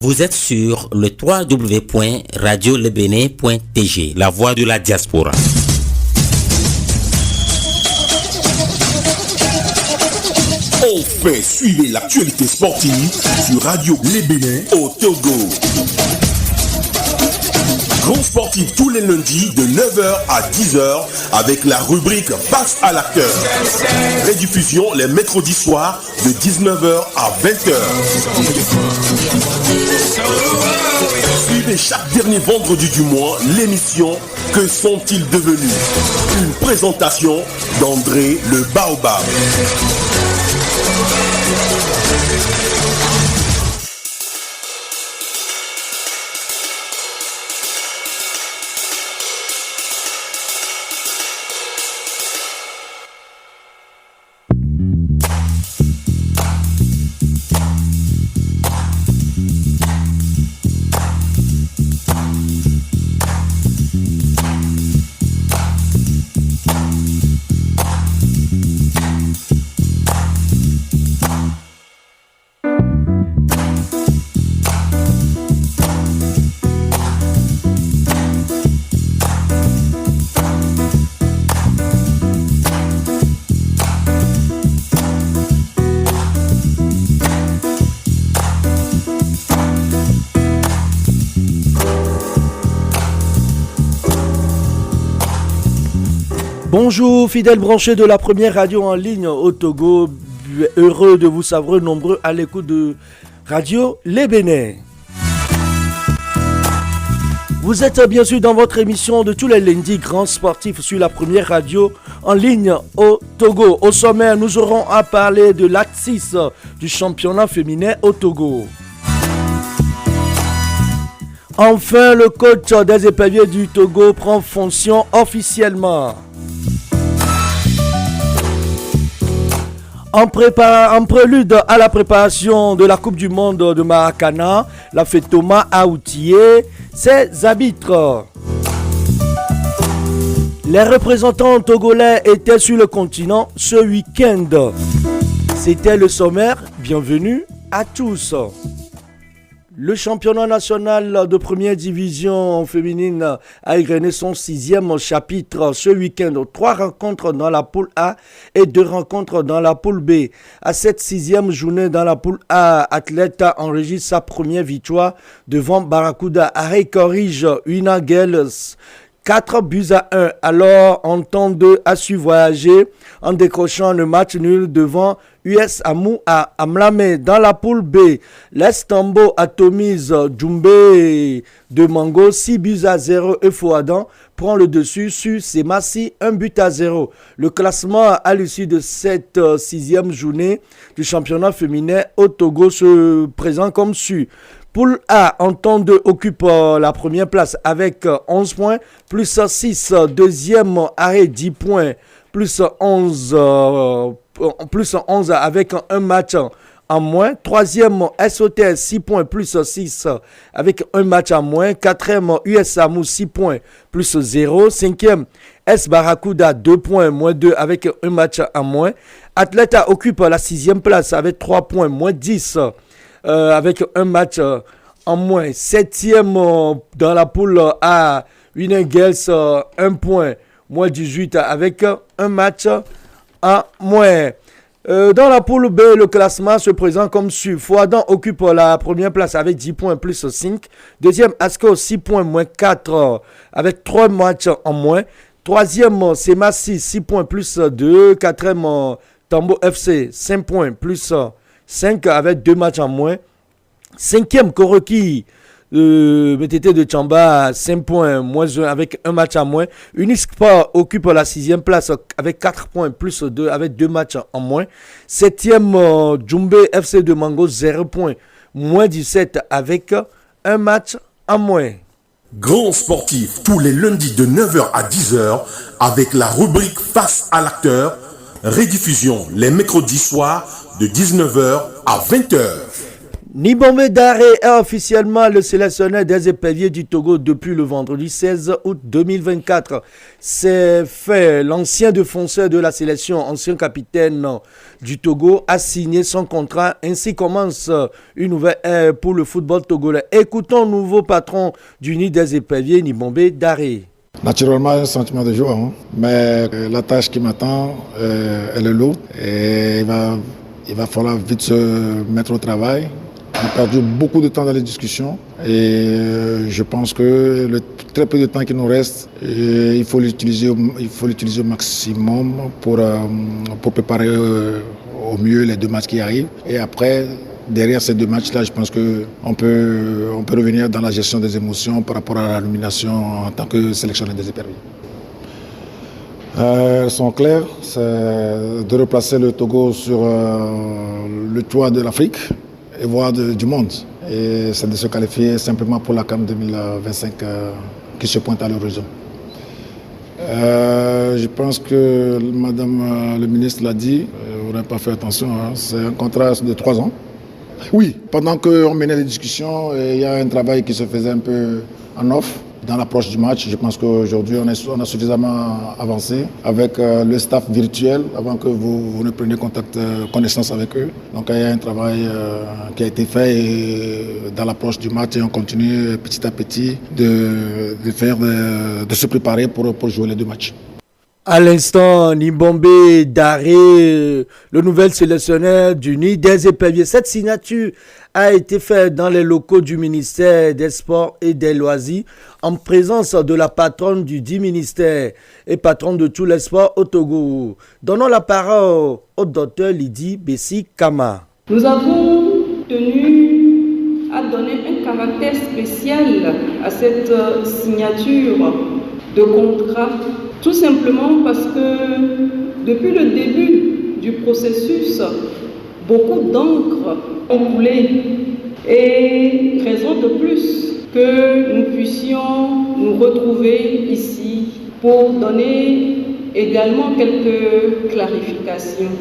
Vous êtes sur le www.radiolebene.tg, la voix de la diaspora. Enfin, suivez l'actualité sportive sur Radio Les Bénin au Togo. Grand sportif tous les lundis de 9h à 10h avec la rubrique Passe à l'acteur. Rediffusion les mercredis soirs de 19h à 20h. Suivez chaque dernier vendredi du mois l'émission Que sont-ils devenus? Une présentation d'André le Baobab. Bonjour fidèles branchés de la première radio en ligne au Togo, heureux de vous savoir nombreux à l'écoute de Radio Les Bénin. Vous êtes bien sûr dans votre émission de tous les lundis grands sportifs sur la première radio en ligne au Togo. Au sommaire, nous aurons à parler de l'acte 6 du championnat féminin au Togo. Enfin, le coach des éperviers du Togo prend fonction officiellement. En prélude à la préparation de la Coupe du Monde de Maracana, la FETOMA a outillé ses arbitres. Les représentants togolais étaient sur le continent ce week-end. C'était le sommaire. Bienvenue à tous. Le championnat national de première division féminine a égrené son 6e chapitre ce week-end. 3 rencontres dans la poule A et 2 rencontres dans la poule B. À cette 6e journée dans la poule A, Athleta enregistre sa première victoire devant Barracuda. Arrêt corrige Una Girls 4 buts à 1. Alors, en temps 2 a su voyager en décrochant le match nul devant US Amou à Amlame. Dans la poule B, l'Estambo atomise Djumbe de Mango 6 buts à 0 et Fouadan prend le dessus sur Semassi 1 but à 0. Le classement à l'issue de cette 6e journée du championnat féminin au Togo se présente comme suit. Poule A, en temps 2, occupe la première place avec 11 points, plus 6. Deuxième, Arrêt 10 points, plus 11 avec un match en moins. Troisième, SOTS 6 points, plus 6 avec un match en moins. Quatrième, US Amou 6 points, plus 0. Cinquième, S Barracuda 2 points, moins 2 avec un match en moins. Athleta occupe la 6e place avec 3 points, moins 10. Avec un match en moins. 7e dans la poule A, Winner Girls 1 point, moins 18 avec un match en moins. Dans la poule B, le classement se présente comme suit. Fouadan occupe la première place avec 10 points plus 5. Deuxième, Asco 6 points moins 4 avec 3 matchs en moins. Troisième, Semassi 6 points plus 2. Quatrième, Tambo FC 5 points plus 5 avec 2 matchs en moins. 5e, Koroki, BTT de Tchamba, 5 points, moins 1 avec un match en moins. Unisport occupe la 6e place avec 4 points, plus 2 avec 2 matchs en moins. 7e, Djumbe FC de Mango, 0 points, moins 17 avec un match en moins. Grand sportif tous les lundis de 9h à 10h avec la rubrique Face à l'acteur. Rediffusion les mercredis soirs de 19h à 20h. Nibombe Daré est officiellement le sélectionneur des éperviers du Togo depuis le vendredi 16 août 2024. C'est fait, l'ancien défenseur de la sélection, ancien capitaine du Togo, a signé son contrat. Ainsi commence une nouvelle ère pour le football togolais. Écoutons le nouveau patron du nid des éperviers, Nibombe Daré. Naturellement, un sentiment de joie, mais la tâche qui m'attend, elle est lourde et il va falloir vite se mettre au travail. On a perdu beaucoup de temps dans les discussions et je pense que le très peu de temps qui nous reste, il faut l'utiliser au maximum pour préparer au mieux les 2 matchs qui arrivent. Et après, derrière ces 2 matchs-là, je pense qu'on peut revenir dans la gestion des émotions par rapport à la nomination en tant que sélectionneur des éperviers. Elles sont claires, c'est de replacer le Togo sur le toit de l'Afrique et voire du monde. Et c'est de se qualifier simplement pour la CAN 2025 qui se pointe à l'horizon. Je pense que Madame le ministre l'a dit, on n'a pas fait attention, c'est un contrat de 3 ans. Oui, pendant qu'on menait les discussions, il y a un travail qui se faisait un peu en off dans l'approche du match. Je pense qu'aujourd'hui, on a suffisamment avancé avec le staff virtuel avant que vous ne preniez connaissance avec eux. Donc il y a un travail qui a été fait dans l'approche du match et on continue petit à petit de se préparer pour jouer les 2 matchs. À l'instant, Nibombe Daré, le nouvel sélectionneur du nid des éperviers. Cette signature a été faite dans les locaux du ministère des Sports et des Loisirs en présence de la patronne du dit ministère et patronne de tous les sports au Togo. Donnons la parole au docteur Lydie Bessi Kama. Nous avons tenu à donner un caractère spécial à cette signature de contrat. Tout simplement parce que depuis le début du processus, beaucoup d'encre ont coulé et raison de plus que nous puissions nous retrouver ici pour donner également quelques clarifications.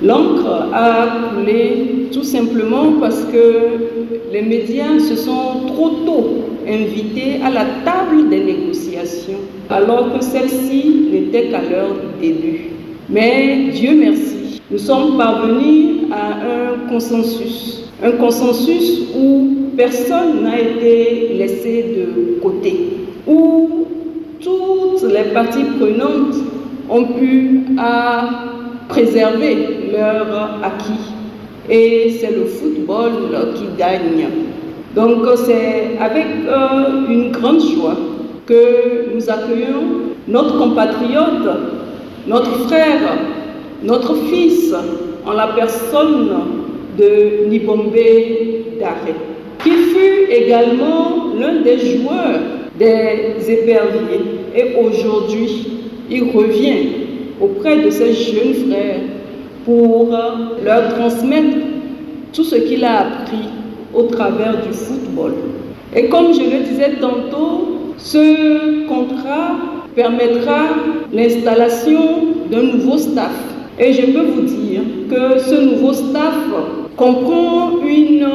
L'encre a coulé tout simplement parce que les médias se sont trop tôt invités à la table des négociations, alors que celle-ci n'était qu'à leur début. Mais Dieu merci, nous sommes parvenus à un consensus où personne n'a été laissé de côté, où toutes les parties prenantes ont pu préserver leur acquis. Et c'est le football qui gagne. Donc c'est avec une grande joie que nous accueillons notre compatriote, notre frère, notre fils, en la personne de Nibombe Daré, qui fut également l'un des joueurs des éperviers. Et aujourd'hui, il revient auprès de ses jeunes frères pour leur transmettre tout ce qu'il a appris au travers du football. Et comme je le disais tantôt, ce contrat permettra l'installation d'un nouveau staff. Et je peux vous dire que ce nouveau staff comprend une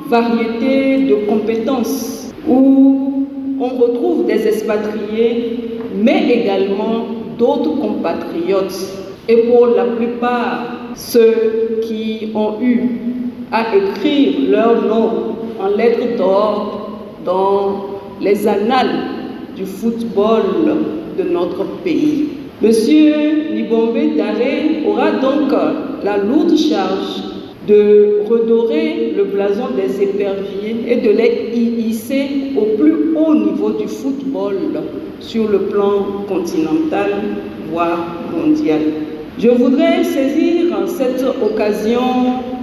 variété de compétences où on retrouve des expatriés, mais également d'autres compatriotes. Et pour la plupart, ceux qui ont eu à écrire leur nom en lettres d'or dans les annales du football de notre pays. Monsieur Nibombe Daré aura donc la lourde charge de redorer le blason des éperviers et de les hisser au plus haut niveau du football sur le plan continental, voire mondial. Je voudrais saisir cette occasion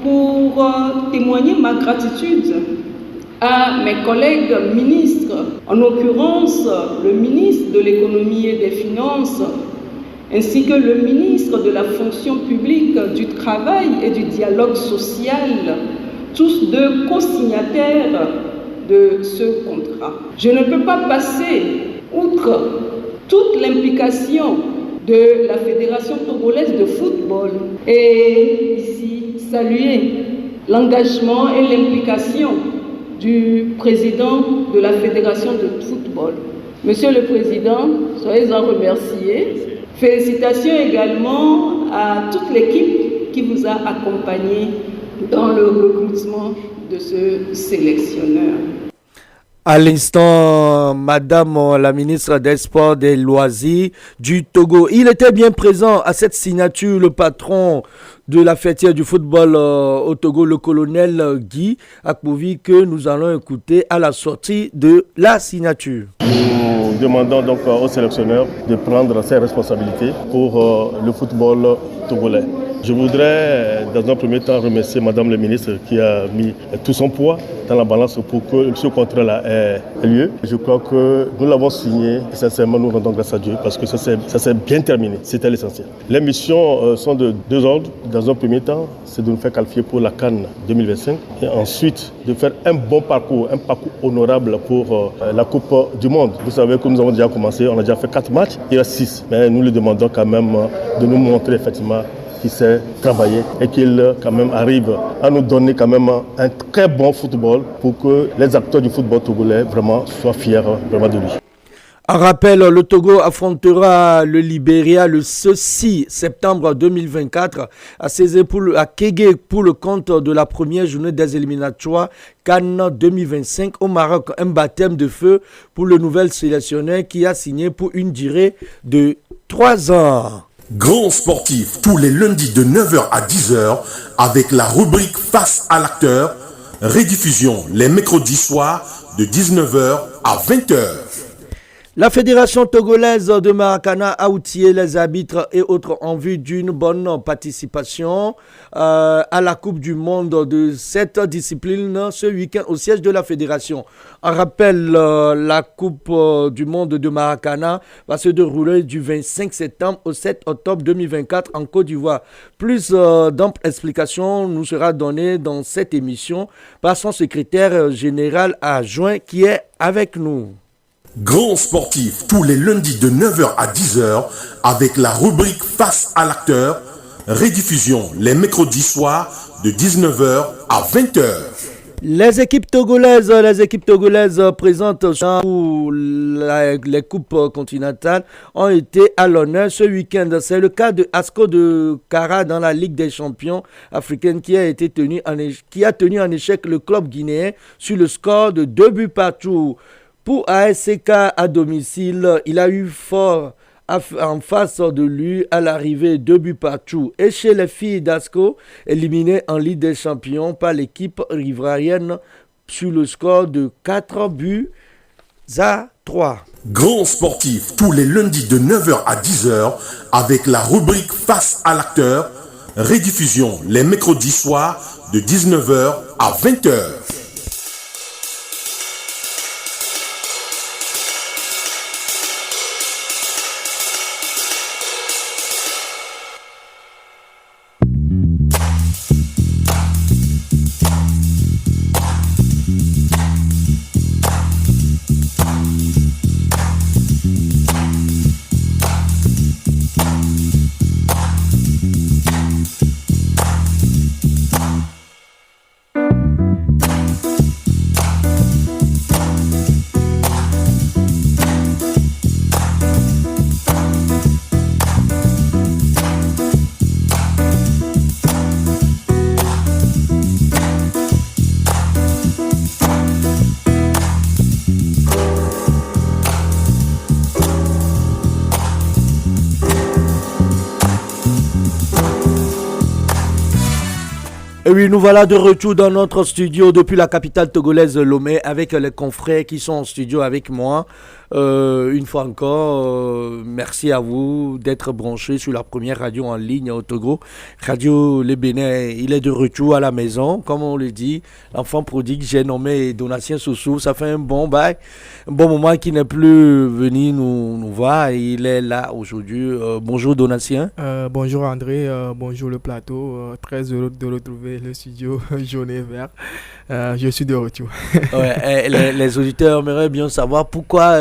pour témoigner ma gratitude à mes collègues ministres, en l'occurrence le ministre de l'économie et des finances, ainsi que le ministre de la fonction publique, du travail et du dialogue social, tous deux co-signataires de ce contrat. Je ne peux pas passer outre toute l'implication de la Fédération togolaise de football et ici saluer l'engagement et l'implication du président de la Fédération de football. Monsieur le Président, soyez-en remercié. Félicitations également à toute l'équipe qui vous a accompagné dans le recrutement de ce sélectionneur. À l'instant, Madame la ministre des Sports et des Loisirs du Togo. Il était bien présent à cette signature, le patron de la fêtière du football au Togo, le colonel Guy Akpovi, que nous allons écouter à la sortie de la signature. Nous demandons donc au sélectionneur de prendre ses responsabilités pour le football togolais. Je voudrais dans un premier temps remercier Madame la ministre qui a mis tout son poids dans la balance pour que ce contrat-là ait lieu. Je crois que nous l'avons signé et sincèrement nous rendons grâce à Dieu parce que ça s'est bien terminé, c'était l'essentiel. Les missions sont de deux ordres. Dans un premier temps, c'est de nous faire qualifier pour la CAN 2025 et ensuite de faire un bon parcours, un parcours honorable pour la Coupe du Monde. Vous savez que nous avons déjà commencé, on a déjà fait 4 matchs, il reste 6. Mais nous lui demandons quand même de nous montrer effectivement qu'il sait travailler et qu'il quand même arrive à nous donner quand même un très bon football pour que les acteurs du football togolais vraiment soient fiers vraiment de lui. En rappel, le Togo affrontera le Libéria le 6 septembre 2024 à Kégué pour le compte de la première journée des éliminatoires CAN 2025 au Maroc. Un baptême de feu pour le nouvel sélectionneur qui a signé pour une durée de 3 ans. Grand sportif tous les lundis de 9h à 10h avec la rubrique Face à l'acteur. Rediffusion les mercredis soirs de 19h à 20h. La Fédération togolaise de Maracana a outillé les arbitres et autres en vue d'une bonne participation à la Coupe du Monde de cette discipline ce week-end au siège de la Fédération. En rappel, la Coupe du Monde de Maracana va se dérouler du 25 septembre au 7 octobre 2024 en Côte d'Ivoire. Plus d'amples explications nous sera données dans cette émission par son secrétaire général adjoint qui est avec nous. Grand sportif tous les lundis de 9h à 10h avec la rubrique Face à l'acteur. Rediffusion les mercredis soirs de 19h à 20h. Les équipes togolaises présentes pour les coupes continentales ont été à l'honneur ce week-end. C'est le cas de Asco de Kara dans la Ligue des champions africaine qui a tenu en échec le club guinéen sur le score de 2 buts partout. Pour ASC à domicile, il a eu fort en face de lui à l'arrivée 2 buts partout. Et chez les filles d'Asco, éliminées en Ligue des champions par l'équipe ivoirienne sur le score de 4 buts à 3. Grand sportif tous les lundis de 9h à 10h avec la rubrique Face à l'acteur. Rediffusion les mercredis soirs de 19h à 20h. Et oui, nous voilà de retour dans notre studio depuis la capitale togolaise Lomé avec les confrères qui sont en studio avec moi. Une fois encore, merci à vous d'être branchés sur la première radio en ligne au Togo. Radio Le Bénin, il est de retour à la maison, comme on le dit. L'enfant prodigue, j'ai nommé Donatien Soussou. Ça fait un bon bail, un bon moment qu'il n'est plus venu nous voir. Il est là aujourd'hui. Bonjour Donatien. Bonjour André, bonjour le plateau. Très heureux de retrouver quitter le studio jaune et vert. Je suis de retour. Ouais, les auditeurs aimeraient bien savoir pourquoi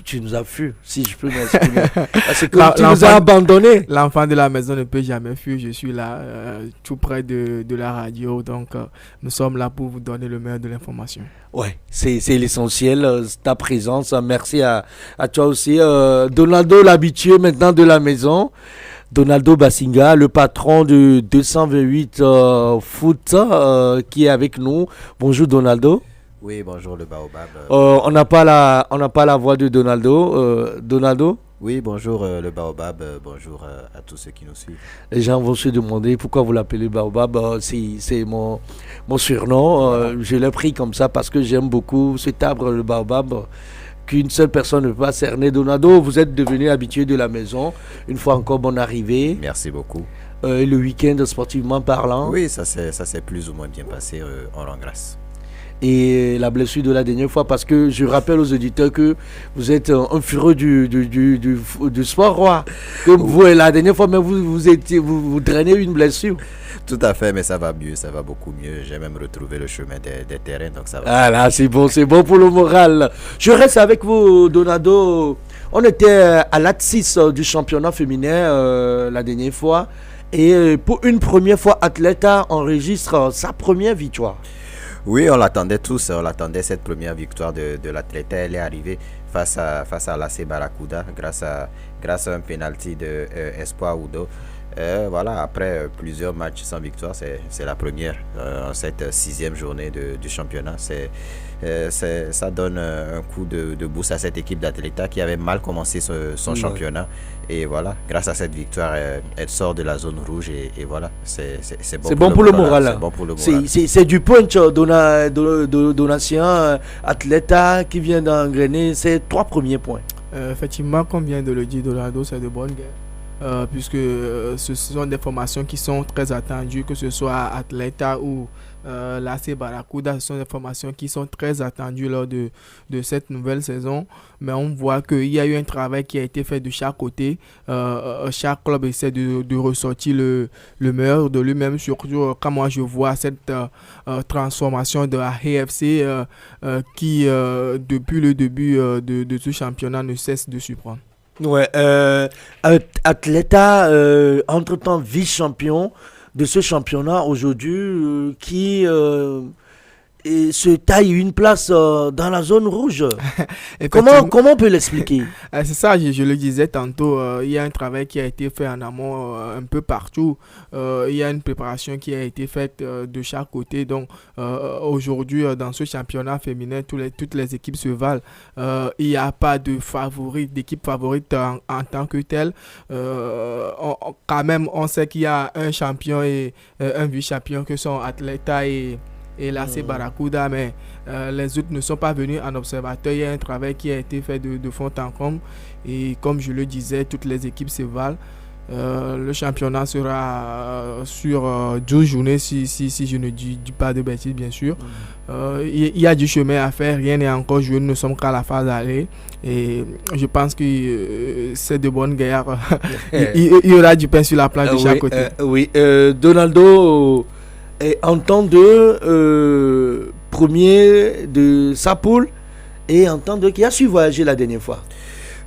tu nous as fui, si je peux m'exprimer. Parce que tu nous as abandonnés. L'enfant de la maison ne peut jamais fuir. Je suis là, tout près de la radio. Donc, nous sommes là pour vous donner le meilleur de l'information. Ouais, c'est l'essentiel, ta présence. Merci à toi aussi. Donaldo, l'habitué maintenant de la maison. Donaldo Basinga, le patron de 228 Foot, qui est avec nous. Bonjour Donaldo. Oui, bonjour le Baobab. On n'a pas la voix de Donaldo. Donaldo. Oui, bonjour le Baobab. Bonjour à tous ceux qui nous suivent. Les gens vont se demander pourquoi vous l'appelez Baobab. C'est mon surnom. Je l'ai pris comme ça parce que j'aime beaucoup cet arbre, le Baobab, qu'une seule personne ne peut pas cerner. Donaldo, vous êtes devenu habitué de la maison. Une fois encore, bonne arrivée. Merci beaucoup. Le week-end, sportivement parlant. Oui, ça s'est plus ou moins bien passé, on rend grâce. Et la blessure de la dernière fois, parce que je rappelle aux auditeurs que vous êtes un furieux du sport roi. Vous, la dernière fois, mais vous drainez une blessure. Tout à fait, mais ça va mieux, ça va beaucoup mieux. J'ai même retrouvé le chemin des terrains, donc ça va. Ah là, c'est bon pour le moral. Je reste avec vous, Donaldo. On était à l'acte 6 du championnat féminin la dernière fois. Et pour une première fois, Atleta enregistre sa première victoire. Oui, on l'attendait tous, on l'attendait cette première victoire de l'Atleta. Elle est arrivée face à l'AC Barracuda grâce à un penalty de Espoir Udo. Voilà, après plusieurs matchs sans victoire, c'est la première en cette 6e journée du championnat. Ça donne un coup de boost à cette équipe d'Atleta qui avait mal commencé son championnat. Et voilà, grâce à cette victoire, elle sort de la zone rouge et voilà, c'est bon pour le moral. C'est bon pour le moral. C'est du punch donation Atleta qui vient d'engrainer ses 3 premiers points. Effectivement, comme vient de le dire Donaldo, c'est de bonnes guerres. Puisque ce sont des formations qui sont très attendues, que ce soit à Atleta ou l'AC Barracuda. Ce sont des formations qui sont très attendues lors de cette nouvelle saison. Mais on voit qu'il y a eu un travail qui a été fait de chaque côté. Chaque club essaie de ressortir le meilleur de lui-même. Surtout quand moi je vois cette transformation de la AFC qui, depuis le début de ce championnat, ne cesse de surprendre. Ouais, Atleta, entre-temps vice-champion de ce championnat aujourd'hui, qui se taille une place dans la zone rouge. Comment on peut l'expliquer? C'est ça, je le disais tantôt, il y a un travail qui a été fait en amont un peu partout. Il y a une préparation qui a été faite de chaque côté. Donc aujourd'hui, dans ce championnat féminin, toutes les équipes se valent. Il n'y a pas d'équipe favorite en tant que telle. Quand même, on sait qu'il y a un champion et un vice-champion que sont Atleta et l'AC Barracuda, mais les autres ne sont pas venus en observateur. Il y a un travail qui a été fait de fond en comble et comme je le disais, toutes les équipes se valent. Le championnat sera sur 12 journées si je ne dis pas de bêtises, bien sûr. Il y a du chemin à faire, rien n'est encore joué, nous ne sommes qu'à la phase d'aller et je pense que c'est de bonnes guerres. Il y aura du pain sur la planche de chaque côté. Donaldo est en temps de premier de sa poule et en temps de qui a su voyager la dernière fois.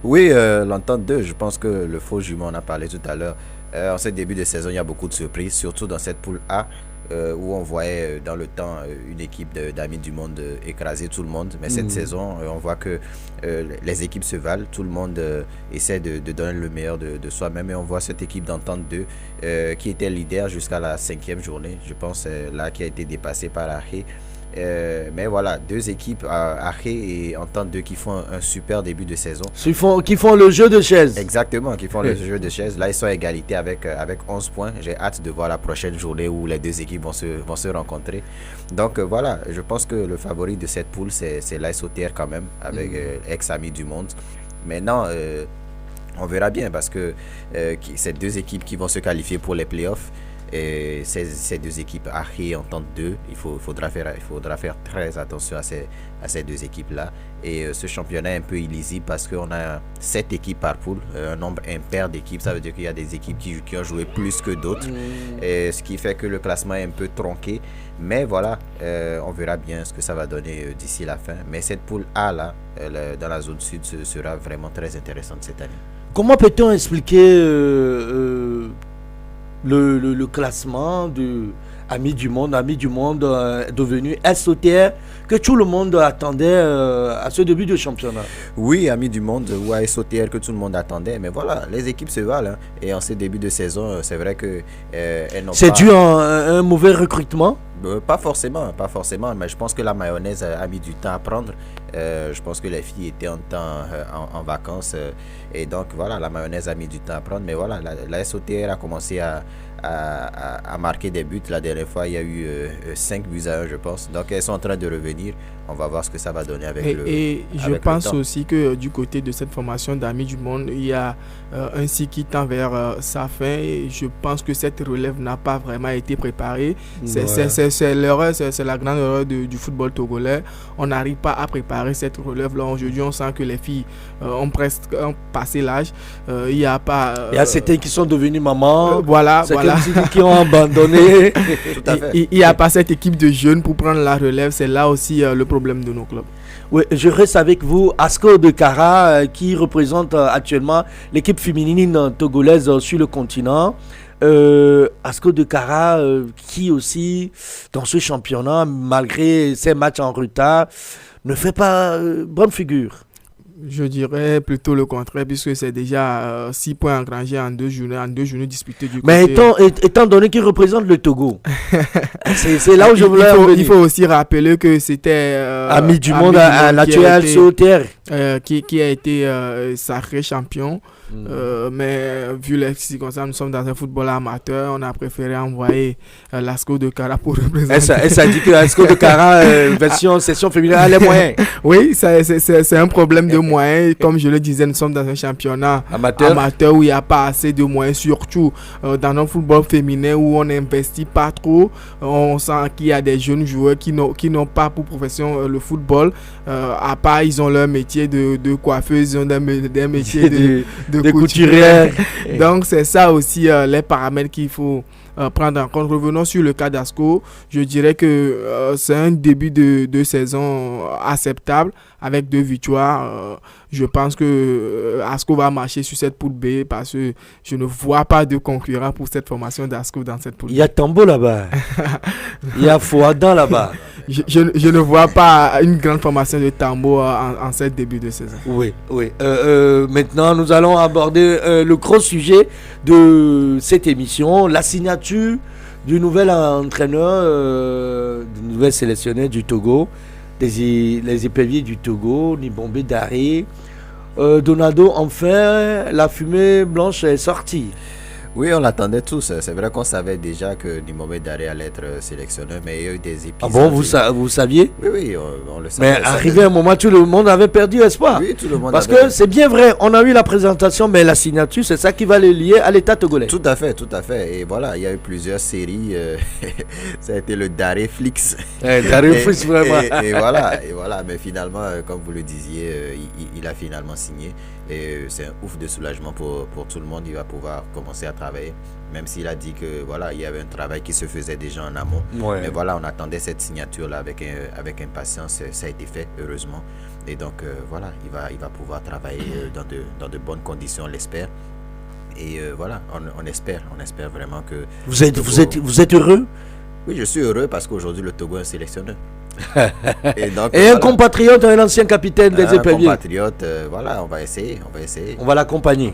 Oui, l'entente 2, je pense que le faux jumeau, on a parlé tout à l'heure. En ce début de saison, il y a beaucoup de surprises, surtout dans cette poule A, où on voyait dans le temps une équipe d'amis du monde écraser tout le monde. Mais cette saison, on voit que les équipes se valent, tout le monde essaie de donner le meilleur de soi-même. Et on voit cette équipe d'entente 2 qui était leader jusqu'à la 5e journée, je pense, là, qui a été dépassée par Arré. Mais voilà, deux équipes, Arré et Entente 2, qui font un super début de saison. Qui font le jeu de chaise. Exactement, qui font le jeu de chaise. Là, ils sont à égalité avec 11 points. J'ai hâte de voir la prochaine journée où les deux équipes vont se rencontrer. Donc voilà, je pense que le favori de cette poule, c'est l'AS OTR quand même, avec ex-amis du monde. Maintenant, on verra bien parce que ces deux équipes qui vont se qualifier pour les playoffs. Et ces deux équipes, Archi entente 2, il faudra faire très attention à ces deux équipes-là. Et ce championnat est un peu illisible parce qu'on a 7 équipes par poule, un nombre impair d'équipes. Ça veut dire qu'il y a des équipes qui ont joué plus que d'autres, et ce qui fait que le classement est un peu tronqué. Mais voilà, on verra bien ce que ça va donner d'ici la fin. Mais cette poule A là, dans la zone sud, sera vraiment très intéressante cette année. Comment peut-on expliquer le classement de Amis du Monde devenu SOTR que tout le monde attendait à ce début de championnat? Oui, Amis du Monde ou à SOTR que tout le monde attendait, mais voilà, les équipes se valent, hein. Et en ce début de saison, c'est vrai que elles n'ont c'est dû à un mauvais recrutement? Pas forcément, mais je pense que la mayonnaise a mis du temps à prendre. Je pense que les filles étaient en vacances, et donc voilà, la mayonnaise a mis du temps à prendre. Mais voilà, la SOTR a commencé à marquer des buts. La dernière fois, il y a eu 5 buts à 1, je pense. Donc elles sont en train de revenir. On va voir ce que ça va donner avec le temps. Et je pense aussi que du côté de cette formation d'Amis du Monde, il y a un cycle qui tend vers sa fin. Et je pense que cette relève n'a pas vraiment été préparée. C'est l'erreur, c'est la grande erreur du football togolais. On n'arrive pas à préparer cette relève-là. Aujourd'hui, on sent que les filles ont presque passé l'âge. Il y a certains qui sont devenus mamans. Voilà. Qui ont abandonné. Tout à fait. Il n'y a pas cette équipe de jeunes pour prendre la relève. C'est là aussi le problème de nos clubs. Oui, je reste avec vous. Asko de Kara, qui représente actuellement l'équipe féminine togolaise sur le continent. Asko de Kara, qui aussi, dans ce championnat, malgré ses matchs en retard, ne fait pas bonne figure. Je dirais plutôt le contraire, puisque c'est déjà 6 points engrangés en 2 journées disputées du côté. Mais étant donné qu'il représente le Togo, c'est là où je voulais il faut aussi rappeler que c'était Amis du Monde à l'actuel SOTR qui a été sacré champion. Mais vu les circonstances, nous sommes dans un football amateur, on a préféré envoyer l'Asco de Kara pour représenter. Ça dit que l'Asco de Kara version session féminine a les moyens. Oui, c'est un problème de moyens. Comme je le disais, nous sommes dans un championnat amateur où il n'y a pas assez de moyens, surtout dans notre football féminin où on n'investit pas trop. On sent qu'il y a des jeunes joueurs qui n'ont pas pour profession le football. À part, ils ont leur métier de coiffeuse, ils ont des métiers de couturière. Donc c'est ça aussi les paramètres qu'il faut prendre en compte. Revenons sur le cas d'Asco. Je dirais que c'est un début de saison acceptable avec 2 victoires. Je pense que Asco va marcher sur cette poule B parce que je ne vois pas de concurrent pour cette formation d'Asco dans cette poule B. Il y a Tambo là-bas. Il y a Fouadan là-bas. Je ne vois pas une grande formation de Tambo en cette début de saison. Oui. Maintenant, nous allons aborder le gros sujet de cette émission, la signature du nouvel entraîneur, du nouvel sélectionneur du Togo, les éperviers du Togo, Nibombé Daré. Donado, enfin, la fumée blanche est sortie. Oui, on l'attendait tous. C'est vrai qu'on savait déjà que Nibombé Daré allait être sélectionneur, mais il y a eu des épisodes. Ah bon, vous saviez? Oui, on le savait. Mais arrivé un moment, tout le monde avait perdu espoir. Oui, tout le monde. Parce que c'est bien vrai, on a eu la présentation, mais la signature, c'est ça qui va les lier à l'État togolais. Tout à fait. Et voilà, il y a eu plusieurs séries. Ça a été le Daré Flix. Daré Flix, vraiment. Et voilà. Mais finalement, comme vous le disiez, il a finalement signé. Et c'est un ouf de soulagement pour tout le monde. Il va pouvoir commencer à travailler, même s'il a dit que voilà, il y avait un travail qui se faisait déjà en amont. Ouais. Mais voilà, on attendait cette signature là avec impatience. Ça a été fait, heureusement. Et donc voilà, il va pouvoir travailler dans de bonnes conditions, on l'espère. Et voilà, on espère vraiment que vous êtes heureux? Oui, je suis heureux parce qu'aujourd'hui le Togo est un sélectionneur. Et voilà. Un compatriote, un ancien capitaine des éperviers. Un compatriote, voilà, on va essayer. On va l'accompagner.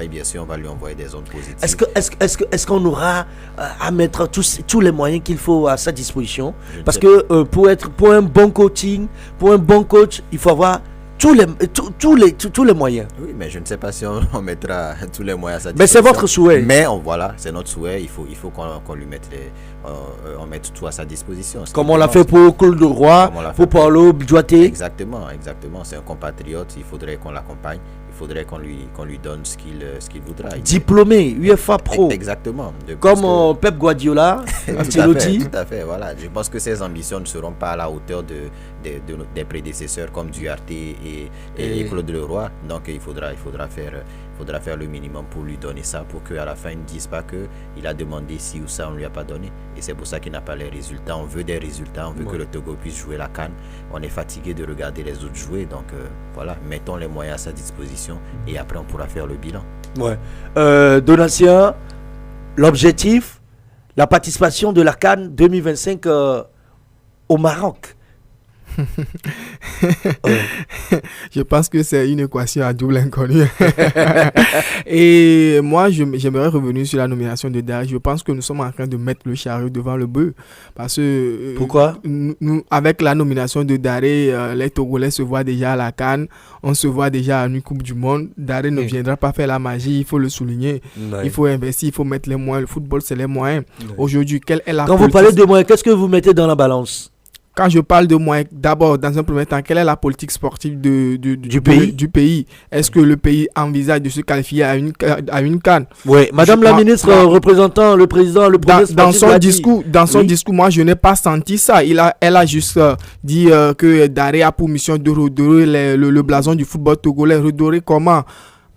Bien sûr, on va lui envoyer des ondes positives. Est-ce qu'on aura à mettre tous les moyens qu'il faut à sa disposition? Parce que pour un bon coaching, pour un bon coach, il faut avoir tous les moyens. Oui, mais je ne sais pas si on mettra tous les moyens à sa disposition. Mais c'est votre souhait. Mais voilà, c'est notre souhait. Il faut qu'on lui mette on mette tout à sa disposition. Comme on l'a fait pour Claude de Roy, pour Paulo Bidouaté. Exactement. C'est un compatriote. Il faudrait qu'on l'accompagne. Il faudrait qu'on lui donne ce qu'il voudra. Diplômé, UEFA Pro. Exactement. Comme Pep Guardiola, Ancelotti. Tout à fait, voilà. Je pense que ses ambitions ne seront pas à la hauteur des prédécesseurs comme Duarte et Claude Leroy. Donc il faudra faire le minimum pour lui donner ça, pour qu'à la fin il ne dise pas qu'il a demandé ci ou ça, on ne lui a pas donné. Et c'est pour ça qu'il n'a pas les résultats. On veut des résultats, on veut que le Togo puisse jouer la CAN. On est fatigué de regarder les autres jouer. Donc voilà, mettons les moyens à sa disposition et après on pourra faire le bilan. Ouais. Donatien, l'objectif, la participation de la CAN 2025 au Maroc. Je pense que c'est une équation à double inconnue. Et moi, j'aimerais revenir sur la nomination de Daré. Je pense que nous sommes en train de mettre le chariot devant le bœuf. Parce que pourquoi nous, avec la nomination de Daré, les Togolais se voient déjà à la CAN. On se voit déjà à une Coupe du Monde. Daré ne viendra pas faire la magie, il faut le souligner. Il faut investir, il faut mettre les moyens. Le football, c'est les moyens. Aujourd'hui, quelle est la Quand vous parlez de moyens, qu'est-ce que vous mettez dans la balance? Quand je parle de moyens, d'abord, dans un premier temps, quelle est la politique sportive du pays? Est-ce que le pays envisage de se qualifier à une CAN? Oui, Madame la ministre, représentant le président, le premier dans son discours, moi, je n'ai pas senti ça. Elle a juste dit que Daré a pour mission de redorer le blason du football togolais. Redorer comment?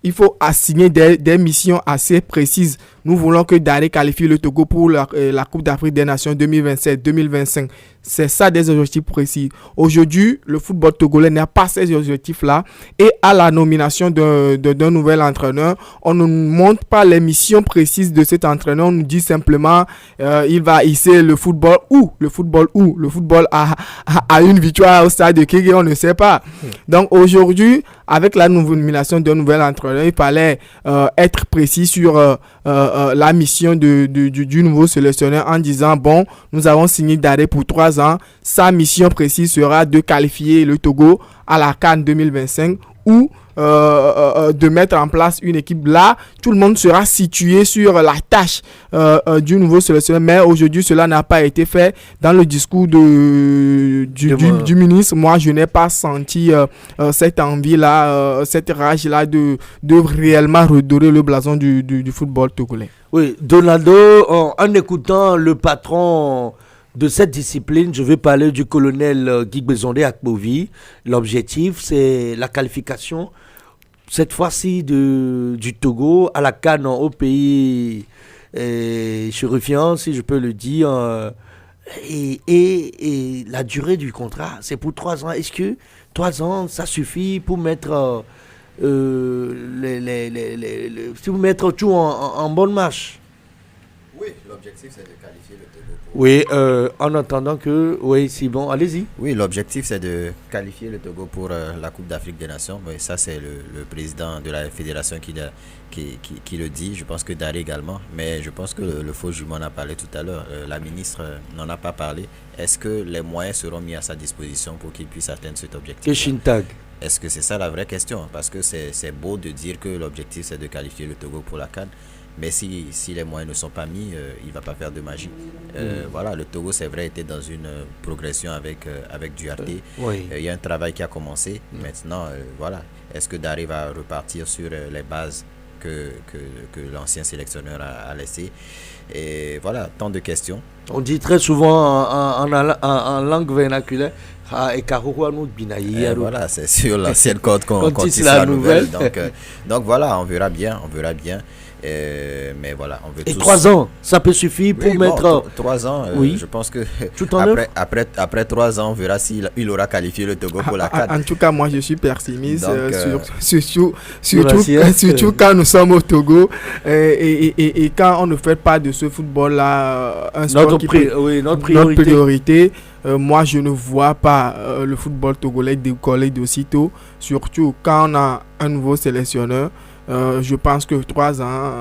Il faut assigner des missions assez précises. Nous voulons que Daré qualifie le Togo pour la Coupe d'Afrique des Nations 2027-2025. C'est ça, des objectifs précis. Aujourd'hui, le football togolais n'a pas ces objectifs-là. Et à la nomination d'un nouvel entraîneur, on ne nous montre pas les missions précises de cet entraîneur. On nous dit simplement il va hisser le football où? Le football a une victoire au stade de Kégué, on ne sait pas. Donc aujourd'hui, avec la nomination d'un nouvel entraîneur, il fallait être précis sur la mission du nouveau sélectionneur en disant bon, nous avons signé Daré pour 3 ans. Sa mission précise sera de qualifier le Togo à la CAN 2025 ou de mettre en place une équipe. Là, tout le monde sera situé sur la tâche du nouveau sélectionneur, mais aujourd'hui cela n'a pas été fait. Dans le discours du ministre, moi je n'ai pas senti cette envie-là, cette rage-là de réellement redorer le blason du football togolais. Oui, Donaldo, en écoutant le patron de cette discipline, je vais parler du colonel Guy Bezondé Akbovi. L'objectif, c'est la qualification, cette fois-ci du Togo à la CAN au pays chérifien, si je peux le dire. Et la durée du contrat, c'est pour 3 ans. Est-ce que 3 ans, ça suffit pour mettre, mettre tout en bonne marche? Oui, l'objectif, c'est de qualifier le Togo. Oui, en attendant que... Oui, c'est bon, allez-y. Oui, l'objectif, c'est de qualifier le Togo pour la Coupe d'Afrique des Nations. Oui, ça, c'est le président de la fédération qui le dit. Je pense que Daré également. Mais je pense que le faux jumeau en a parlé tout à l'heure. La ministre n'en a pas parlé. Est-ce que les moyens seront mis à sa disposition pour qu'il puisse atteindre cet objectif? Est-ce que c'est ça la vraie question? Parce que c'est beau de dire que l'objectif, c'est de qualifier le Togo pour la CAN. Mais si les moyens ne sont pas mis, il ne va pas faire de magie. Voilà, le Togo, c'est vrai, était dans une progression avec Duarte. Il y a un travail qui a commencé. Maintenant, voilà. Est-ce que Daré va repartir sur les bases que l'ancien sélectionneur a laissées? Et voilà, tant de questions. On dit très souvent en langue vernaculaire, voilà, c'est sur l'ancienne code qu'on tisse la nouvelle. Donc voilà, on verra bien. Mais voilà, on veut. Et 3 ans, ça peut suffire pour mettre. 3 ans, oui. Je pense que tout en après 3 ans, on verra s'il aura qualifié le Togo pour la CAN. En tout cas, moi je suis pessimiste, surtout quand nous sommes au Togo et quand on ne fait pas de ce football-là un sport notre priorité. Moi, je ne vois pas le football togolais décoller d'aussitôt, surtout quand on a un nouveau sélectionneur. Je pense que 3 ans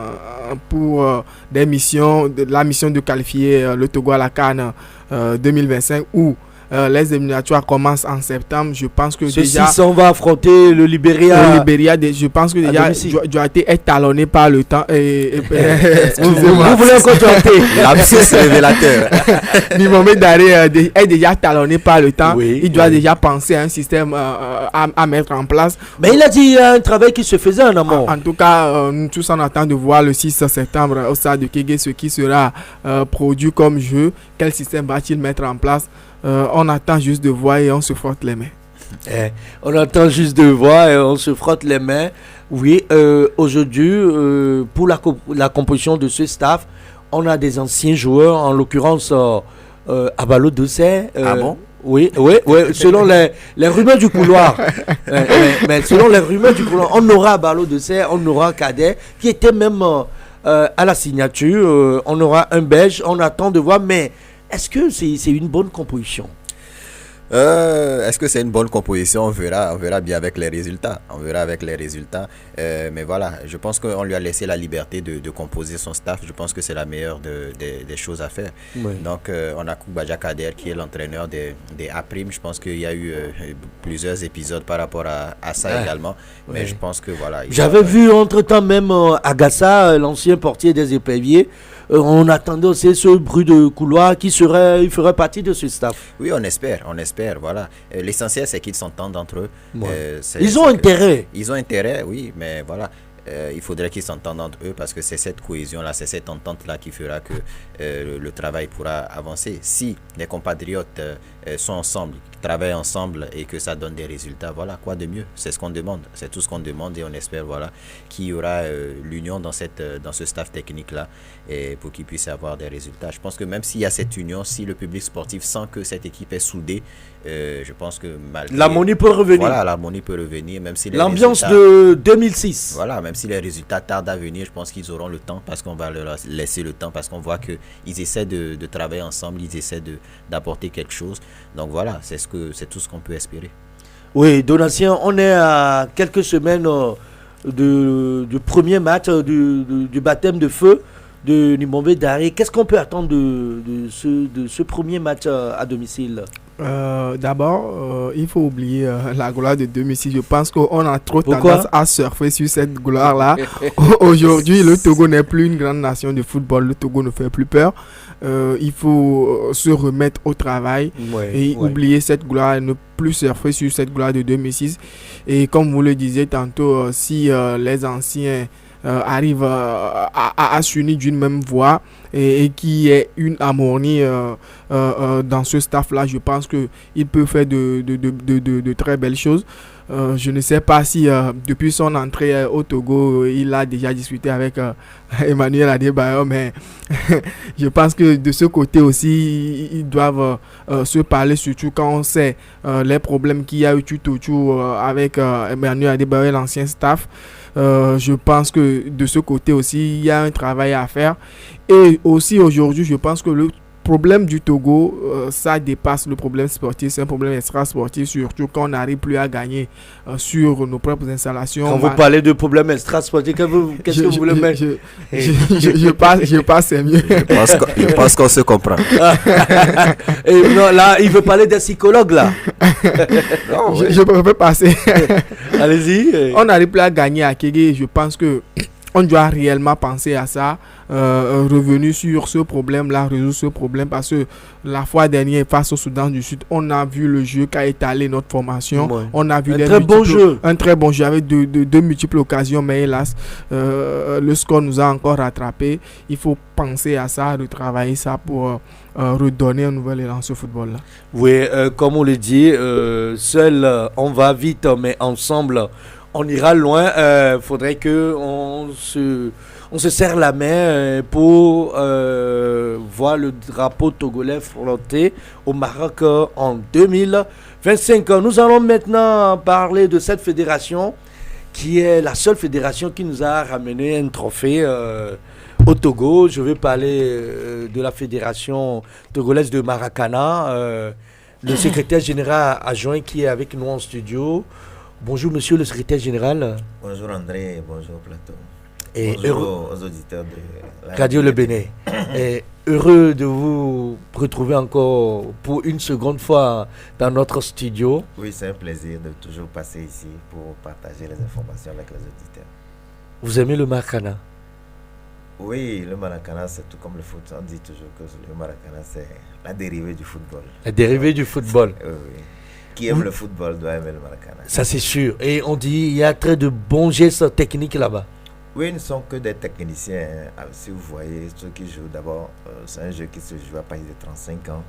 pour la mission de qualifier le Togo à la CAN 2025 ou les éliminatoires commencent en septembre. Je pense que déjà... on va affronter le Libéria. Je pense que déjà, Duarte est talonné par le temps. Vous voulez encore Duarte? L'absence révélateur. Nimomé Daré est déjà talonné par le temps. Oui, il doit déjà penser à un système à mettre en place. Mais il a dit qu'il y a un travail qui se faisait en amont. En tout cas, nous tous on attend de voir le 6 septembre au stade de Kégué ce qui sera produit comme jeu. Quel système va-t-il mettre en place? On attend juste de voir et on se frotte les mains. On attend juste de voir et on se frotte les mains. Oui, aujourd'hui, pour la composition de ce staff, on a des anciens joueurs, en l'occurrence Abalo Dossé. Ah bon? Oui, selon les rumeurs du couloir. mais selon les rumeurs du couloir, on aura Abalo Dossé, on aura Cadet, qui était même à la signature. On aura un Belge, on attend de voir, mais est-ce que c'est une bonne composition? Est-ce que c'est une bonne composition? On verra bien avec les résultats. Mais voilà, je pense qu'on lui a laissé la liberté de composer son staff. Je pense que c'est la meilleure des choses à faire. Oui. Donc, on a Koubadia Kader qui est l'entraîneur des A'. Je pense qu'il y a eu plusieurs épisodes par rapport à ça également. Mais je pense que voilà. J'avais vu entre-temps même Agassa, l'ancien portier des Éperviers. On attendait aussi ce bruit de couloir il ferait partie de ce staff. Oui, on espère, voilà. L'essentiel, c'est qu'ils s'entendent entre eux. Ils ont intérêt. Ils ont intérêt, oui, mais voilà. Il faudrait qu'ils s'entendent entre eux parce que c'est cette cohésion-là, c'est cette entente-là qui fera que le travail pourra avancer. Si les compatriotes sont ensemble, travaillent ensemble et que ça donne des résultats, voilà, quoi de mieux? C'est ce qu'on demande, c'est tout ce qu'on demande et on espère voilà, qu'il y aura l'union dans ce staff technique-là et pour qu'il puisse avoir des résultats. Je pense que même s'il y a cette union, si le public sportif sent que cette équipe est soudée, je pense que malgré... L'harmonie peut revenir. Voilà, l'harmonie peut revenir, même si l'ambiance de 2006. Voilà, même si les résultats tardent à venir, je pense qu'ils auront le temps parce qu'on va leur laisser le temps, parce qu'on voit qu'ils essaient de travailler ensemble, ils essaient d'apporter quelque chose. Donc voilà, c'est tout ce qu'on peut espérer. Oui, Donatien, on est à quelques semaines du premier match du baptême de feu de Nimombe Daré. Qu'est-ce qu'on peut attendre de ce premier match à domicile? D'abord, il faut oublier la gloire de 2006. Je pense qu'on a trop tendance à surfer sur cette gloire-là. Aujourd'hui, le Togo n'est plus une grande nation de football. Le Togo ne fait plus peur. Il faut se remettre au travail et oublier cette gloire et ne plus surfer sur cette gloire de 2006. Et comme vous le disiez tantôt, si les anciens arrivent à s'unir d'une même voix et qui est une harmonie dans ce staff-là, je pense qu'il peut faire de très belles choses. Je ne sais pas si depuis son entrée au Togo, il a déjà discuté avec Emmanuel Adebayor, mais je pense que de ce côté aussi, ils doivent se parler, surtout quand on sait les problèmes qu'il y a eu tout autour avec Emmanuel Adebayor, l'ancien staff. Je pense que de ce côté aussi, il y a un travail à faire. Et aussi aujourd'hui, je pense que le problème du Togo, ça dépasse le problème sportif. C'est un problème extra-sportif, surtout quand on n'arrive plus à gagner sur nos propres installations. Quand vous parlez de problème extra-sportif, qu'est-ce que vous voulez mettre? Je passe, c'est mieux. Je pense qu'on se comprend. Et non, là, il veut parler des psychologues, là. Non, je peux passer. Allez-y. On n'arrive plus à gagner à Kégué. Je pense que on doit réellement penser à ça, revenir sur ce problème-là, résoudre ce problème, parce que la fois dernière, face au Soudan du Sud, on a vu le jeu qu'a étalé notre formation. Ouais. On a vu un très bon jeu avec de multiples occasions, mais hélas, le score nous a encore rattrapé. Il faut penser à ça, retravailler ça pour redonner un nouvel élan à ce football-là. Oui, comme on le dit, seul on va vite, mais ensemble on ira loin. Faudrait que on se serre la main pour voir le drapeau togolais flotter au Maroc en 2025. Nous allons maintenant parler de cette fédération qui est la seule fédération qui nous a ramené un trophée au Togo. Je vais parler de la fédération togolaise de Maracana. Le secrétaire général adjoint qui est avec nous en studio. Bonjour monsieur le secrétaire général. Bonjour André, bonjour Plateau. Et Bonjour aux auditeurs de la Radio Le Bénin. Et heureux de vous retrouver encore pour une seconde fois dans notre studio. Oui, c'est un plaisir de toujours passer ici pour partager les informations avec les auditeurs. Vous aimez le Maracana? Oui, le Maracana, c'est tout comme le foot. On dit toujours que le Maracana, c'est la dérivée du football. La dérivée du football. Oui. Qui aime le football doit aimer le Maracana. Ça, c'est sûr. Et on dit il y a très de bons gestes techniques là-bas. Oui, ils ne sont que des techniciens. Si vous voyez ceux qui jouent, d'abord, c'est un jeu qui se joue à partir de 35 ans.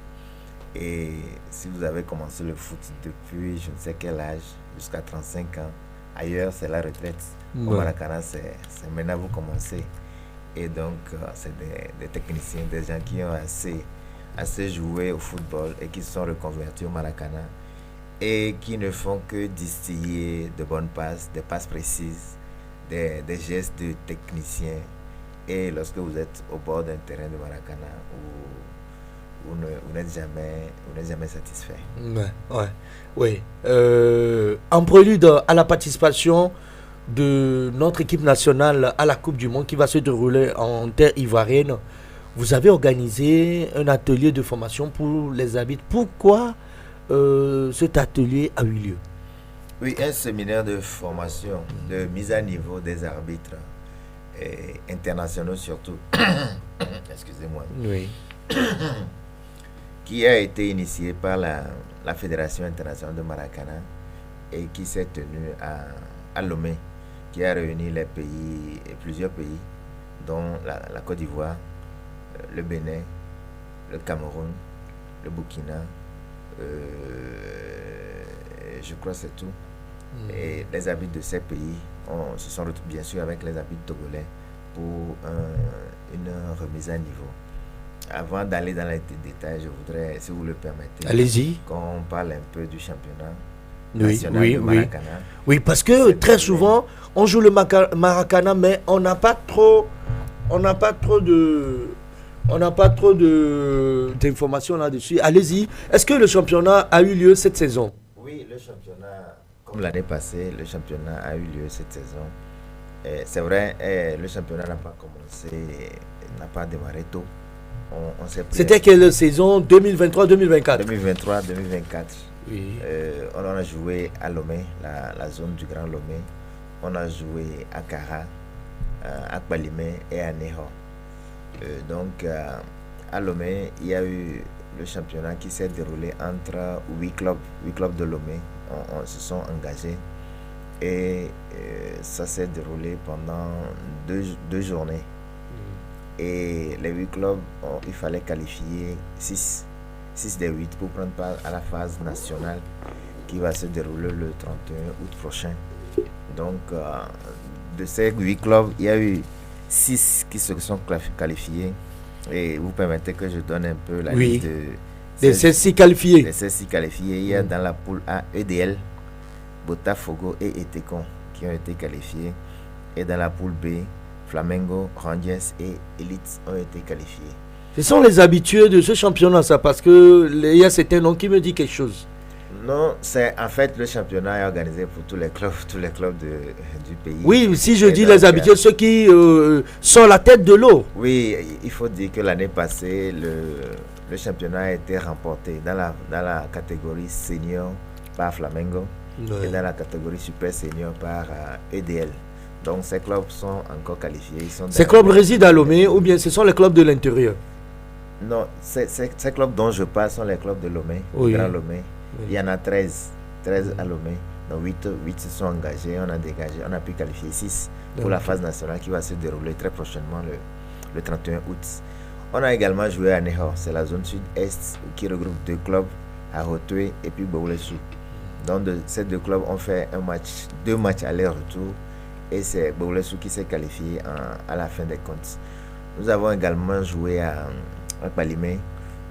Et si vous avez commencé le foot depuis je ne sais quel âge, jusqu'à 35 ans, ailleurs, c'est la retraite. Au Maracana, c'est maintenant vous commencez. Et donc, c'est des techniciens, des gens qui ont assez joué au football et qui se sont reconvertis au Maracana et qui ne font que distiller de bonnes passes, des passes précises, des gestes de techniciens. Et lorsque vous êtes au bord d'un terrain de Maracana, vous n'êtes jamais satisfait. Oui. En prélude à la participation de notre équipe nationale à la Coupe du Monde qui va se dérouler en terre ivoirienne, vous avez organisé un atelier de formation pour les arbitres. Pourquoi cet atelier a eu lieu? Oui, un séminaire de formation, de mise à niveau des arbitres internationaux surtout, excusez-moi, oui. Qui a été initié par la Fédération internationale de Maracana et qui s'est tenu à Lomé, qui a réuni plusieurs pays, dont la Côte d'Ivoire, le Bénin, le Cameroun, le Burkina, je crois que c'est tout. Et les arbitres de ces pays se sont retrouvés bien sûr avec les arbitres togolais pour une remise à niveau. Avant d'aller dans les détails, je voudrais, si vous le permettez, allez-y, qu'on parle un peu du championnat national de Maracana. Oui, parce que très souvent, on joue le Maracana, mais on n'a pas trop d'informations là-dessus. Allez-y. Est-ce que le championnat a eu lieu cette saison? Oui, le championnat, comme l'année passée, le championnat a eu lieu cette saison. C'est vrai, le championnat n'a pas commencé, n'a pas démarré tôt. C'était quelle saison? 2023-2024? 2023-2024. Oui. On a joué à Lomé, la zone du Grand Lomé. On a joué à Kara, à Kpalimé et à Neho. Donc, à Lomé, il y a eu le championnat qui s'est déroulé entre 8 clubs de Lomé. On se sont engagés et ça s'est déroulé pendant deux journées. Et les 8 clubs, il fallait qualifier 6 des 8 pour prendre part à la phase nationale qui va se dérouler le 31 août prochain. Donc, de ces 8 clubs, il y a eu 6 qui se sont qualifiés. Et vous permettez que je donne un peu la liste de ces 6 qualifiés. De ces 6 qualifiés, il y a dans la poule A, EDL, Botafogo et Etekon qui ont été qualifiés. Et dans la poule B, Flamengo, Rangers et Elite ont été qualifiés. Ce sont les habitués de ce championnat, ça, parce qu'il y a certains noms qui me disent quelque chose. Non, c'est en fait le championnat est organisé pour tous les clubs du pays. Oui, si je dis les habitués, ceux qui sont la tête de l'eau. Oui, il faut dire que l'année passée, le championnat a été remporté dans la catégorie senior par Flamengo et dans la catégorie super senior par EDL. Donc ces clubs sont encore qualifiés. Ces clubs résident à Lomé ou bien ce sont les clubs de l'intérieur? Non, ces clubs dont je parle sont les clubs de Lomé, Grand Lomé. Oui. Il y en a 13 à Lomé. Donc 8 se sont engagés, on a pu qualifier 6 pour la phase nationale qui va se dérouler très prochainement le 31 août. On a également joué à Neho, c'est la zone sud-est qui regroupe 2 clubs, à Rotoué et puis Boulessou. Donc ces 2 clubs ont fait 2 matchs aller-retour et c'est Boulessou qui s'est qualifié à la fin des comptes. Nous avons également joué à Kpalimé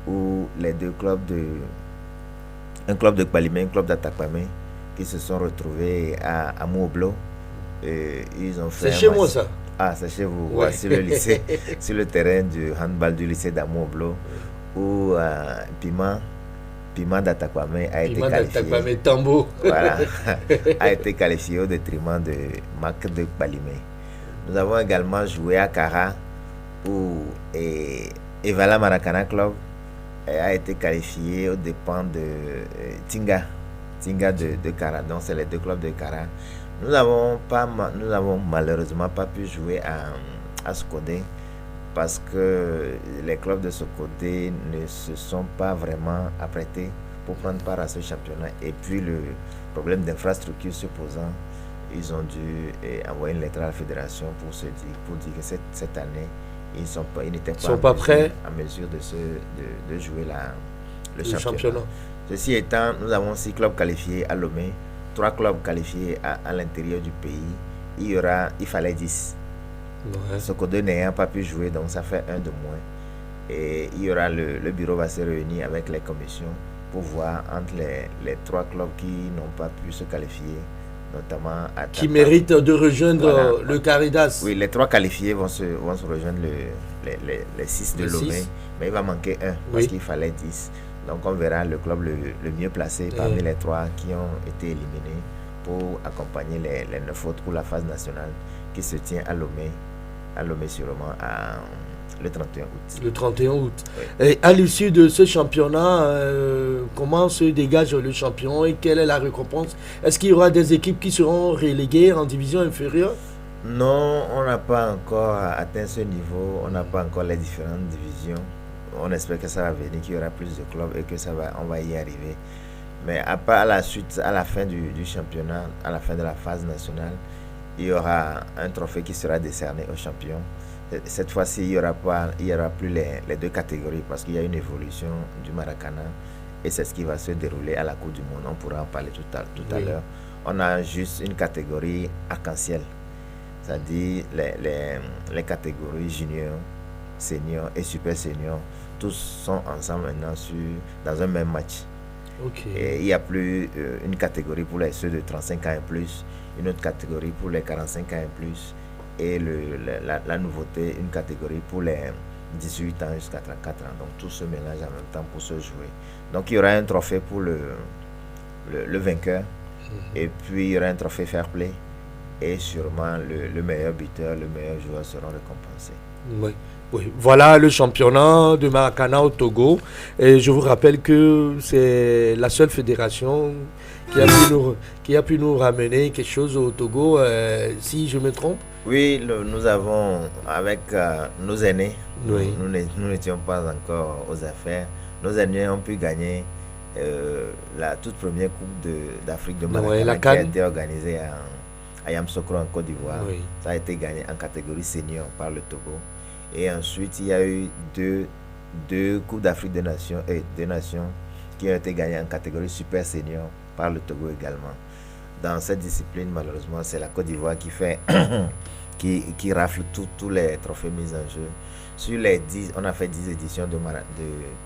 où les 2 clubs un club de Kpalimé, un club d'Atakpamé qui se sont retrouvés à Moublo. Ils ont fait c'est chez moi ça? Ah, c'est chez vous. Ouais. Sur le lycée, sur le terrain du handball du lycée d'Amoublo où Piment d'Atakpamé a été qualifié. Tambo. Voilà, a été qualifié au détriment de Mac de Kpalimé. Nous avons également joué à Kara, où Evala Maracana Club a été qualifié aux dépens de Tinga de Kara. Donc c'est les deux clubs de Kara. Nous n'avons malheureusement pas pu jouer à Skodé parce que les clubs de Skodé ne se sont pas vraiment apprêtés pour prendre part à ce championnat. Et puis le problème d'infrastructure se posant, ils ont dû envoyer une lettre à la fédération pour dire que cette année, ils n'étaient pas prêts en mesure de jouer le championnat. Ceci étant, nous avons 6 clubs qualifiés à Lomé, 3 clubs qualifiés à l'intérieur du pays. Il fallait 10. Ouais. Sokodé n'ayant pas pu jouer, donc ça fait 1 de moins. Et le bureau va se réunir avec les commissions pour voir entre les 3 clubs qui n'ont pas pu se qualifier, notamment à qui méritent de rejoindre le Caridas. Oui, les 3 qualifiés vont se rejoindre les 6 de Lomé, mais il va manquer 1 parce qu'il fallait 10. Donc on verra le club le mieux placé parmi les 3 qui ont été éliminés pour accompagner les 9 autres pour la phase nationale qui se tient à Lomé sûrement le 31 août. Le 31 août. Oui. Et à l'issue de ce championnat, comment se dégage le champion et quelle est la récompense? Est-ce qu'il y aura des équipes qui seront reléguées en division inférieure? Non, on n'a pas encore atteint ce niveau, on n'a pas encore les différentes divisions. On espère que ça va venir, qu'il y aura plus de clubs et que on va y arriver. Mais à la fin du championnat, à la fin de la phase nationale, il y aura un trophée qui sera décerné aux champions. Cette fois-ci, il n'y aura plus les 2 catégories parce qu'il y a une évolution du Maracana et c'est ce qui va se dérouler à la Coupe du Monde. On pourra en parler tout à l'heure. On a juste une catégorie arc-en-ciel, c'est-à-dire les catégories junior, senior et super senior. Tous sont ensemble maintenant dans un même match. Okay. Et il n'y a plus une catégorie pour ceux de 35 ans et plus, une autre catégorie pour les 45 ans et plus, et la nouveauté, une catégorie pour les 18 ans jusqu'à 34 ans. Donc tout se mélange en même temps pour se jouer. Donc il y aura un trophée pour le vainqueur, et puis il y aura un trophée fair play, et sûrement le meilleur buteur, le meilleur joueur seront récompensés. Oui. Oui, voilà le championnat de Maracana au Togo. Et je vous rappelle que c'est la seule fédération qui a pu nous ramener quelque chose au Togo, si je me trompe. Oui, nous avons, avec nos aînés, oui. Nous n'étions pas encore aux affaires. Nos aînés ont pu gagner la toute première Coupe d'Afrique de Maracana qui a été organisée à Yamoussoukro en Côte d'Ivoire. Oui. Ça a été gagné en catégorie senior par le Togo. Et ensuite, il y a eu deux Coupes d'Afrique des Nations qui ont été gagnées en catégorie super senior par le Togo également. Dans cette discipline, malheureusement, c'est la Côte d'Ivoire qui rafle tous les trophées mis en jeu. Sur les 10, on a fait 10 éditions de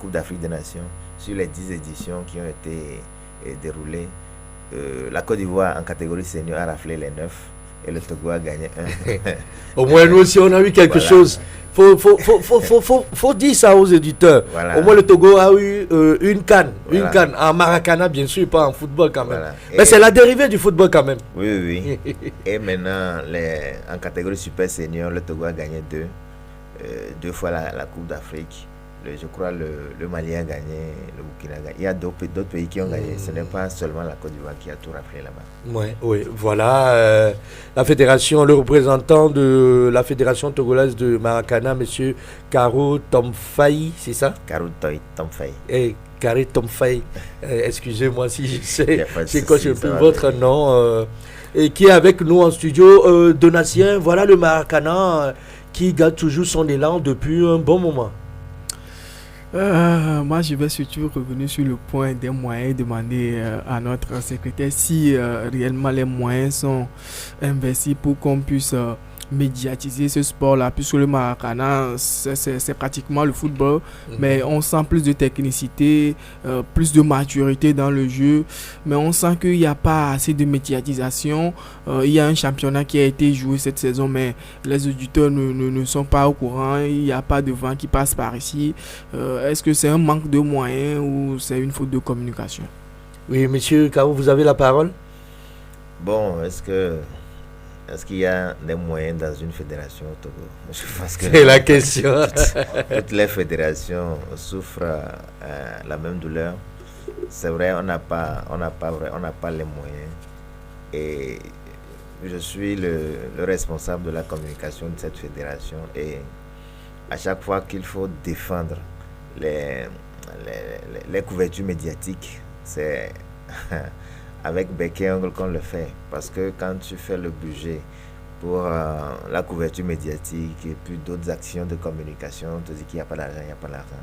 Coupe d'Afrique des Nations. Sur les 10 éditions qui ont été déroulées, la Côte d'Ivoire en catégorie senior a raflé les 9. Et le Togo a gagné 1. Au moins, nous aussi, on a eu quelque chose. Faut dire ça aux éditeurs. Voilà. Au moins, le Togo a eu une canne. Voilà. Une canne en Maracana, bien sûr, pas en football quand même. Voilà. Mais c'est la dérivée du football quand même. Oui. Et maintenant, en catégorie super senior, le Togo a gagné 2 fois la Coupe d'Afrique. Je crois le Mali a gagné, le Burkina a gagné. Il y a d'autres pays qui ont gagné. Ce n'est pas seulement la Côte d'Ivoire qui a tout raflé là-bas. Oui, voilà. La fédération, le représentant de la fédération togolaise de Maracana, M. Karo Tomfaï, c'est ça? Karo Tomfaï. Karo Tomfaï. Excusez-moi si je sais, j'ai plus votre nom. Et qui est avec nous en studio. Donatien, voilà le Maracana qui garde toujours son élan depuis un bon moment. Moi, je vais surtout revenir sur le point des moyens, demander à notre secrétaire si réellement les moyens sont investis pour qu'on puisse médiatiser ce sport-là, puisque le Maracana, c'est pratiquement le football, mais on sent plus de technicité, plus de maturité dans le jeu, mais on sent qu'il n'y a pas assez de médiatisation. Il y a un championnat qui a été joué cette saison, mais les auditeurs ne sont pas au courant, il n'y a pas de vent qui passe par ici. Est-ce que c'est un manque de moyens ou c'est une faute de communication? Oui, monsieur Karo, vous avez la parole. Bon, est-ce que est-ce qu'il y a des moyens dans une fédération au Togo? Je pense que c'est la question. toutes les fédérations souffrent la même douleur. C'est vrai, on n'a pas les moyens. Et je suis le responsable de la communication de cette fédération. Et à chaque fois qu'il faut défendre les couvertures médiatiques, c'est avec bec et ongle qu'on le fait. Parce que quand tu fais le budget pour la couverture médiatique et puis d'autres actions de communication, on te dit qu'il n'y a pas d'argent, il n'y a pas d'argent.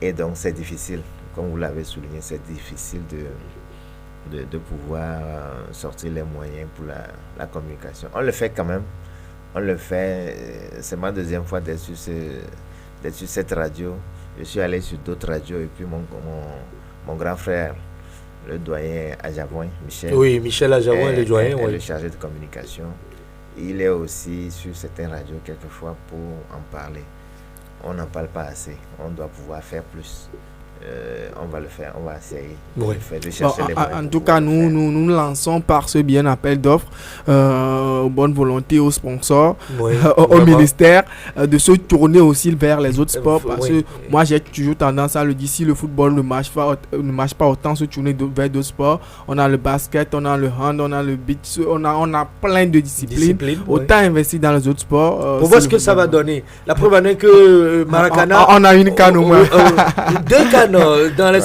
Et donc c'est difficile, comme vous l'avez souligné, c'est difficile de pouvoir sortir les moyens pour la communication. On le fait quand même, on le fait. C'est ma deuxième fois d'être sur cette radio. Je suis allé sur d'autres radios et puis mon grand frère, le doyen Ajavoin, Michel. Oui, Michel Ajavoin, le doyen, le chargé de communication. Il est aussi sur certaines radios quelquefois pour en parler. On n'en parle pas assez. On doit pouvoir faire plus. On va le faire, on va essayer de chercher les moyens. En tout cas, nous lançons par ce bien appel d'offres bonne volonté aux sponsors, au ministère, de se tourner aussi vers les autres sports. Parce que moi, j'ai toujours tendance à le dire, si le football ne marche pas autant, se tourner vers d'autres sports. On a le basket, on a le hand, on a le beach, on a plein de disciplines. Autant investir dans les autres sports. Pour voir ce que ça va donner. La preuve en est que Maracana... On a une canne au moins. 2 cannes. Dans les,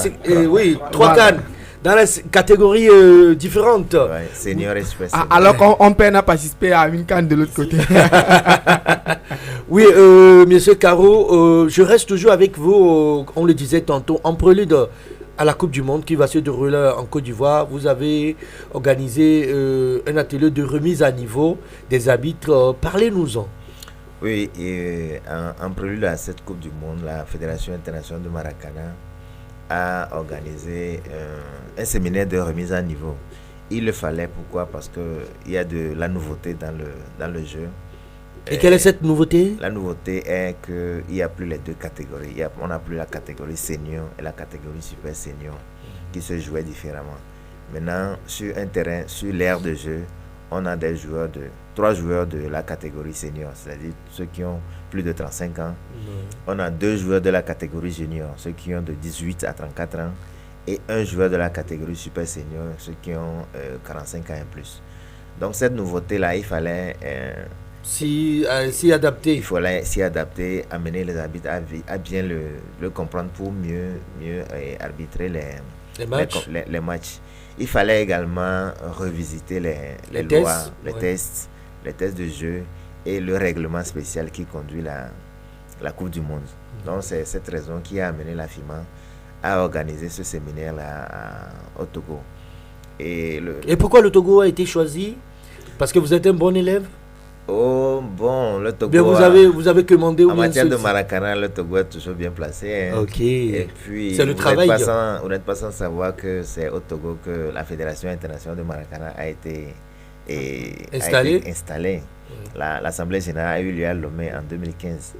3 cannes dans les catégories différentes. Ouais, senior et super senior. Alors qu'on peine à participer à une canne de l'autre côté. Oui, monsieur Caro, je reste toujours avec vous. On le disait tantôt, en prélude à la Coupe du Monde qui va se dérouler en Côte d'Ivoire. Vous avez organisé un atelier de remise à niveau des arbitres. Parlez-nous-en. Oui, et en prélude à cette Coupe du Monde, la Fédération internationale de Maracana a organisé un séminaire de remise à niveau. Il le fallait, pourquoi? Parce qu'il y a de la nouveauté dans le jeu. Et quelle est cette nouveauté? La nouveauté est qu'il n'y a plus les 2 catégories. On n'a plus la catégorie senior et la catégorie super senior qui se jouaient différemment. Maintenant, sur un terrain, sur l'aire de jeu, on a 3 joueurs de la catégorie senior, c'est-à-dire ceux qui ont plus de 35 ans. On a 2 joueurs de la catégorie junior, ceux qui ont de 18 à 34 ans. Et 1 joueur de la catégorie super senior, ceux qui ont 45 ans et plus. Donc cette nouveauté-là, il fallait s'y adapter. Il fallait s'y adapter, amener les arbitres à bien le comprendre pour mieux arbitrer les matchs. Il fallait également revisiter les lois, les tests de jeu et le règlement spécial qui conduit la Coupe du Monde. Donc c'est cette raison qui a amené la FIMA à organiser ce séminaire-là au Togo. Et pourquoi le Togo a été choisi? Parce que vous êtes un bon élève? Oh bon, le Togo. Bien, vous avez commandé en matière de Maracana, le Togo est toujours bien placé. Hein. Ok. Et puis, c'est le travail. Vous n'êtes pas sans savoir que c'est au Togo que la Fédération internationale de Maracana a été installée. L'Assemblée générale a eu lieu à Lomé en 2015.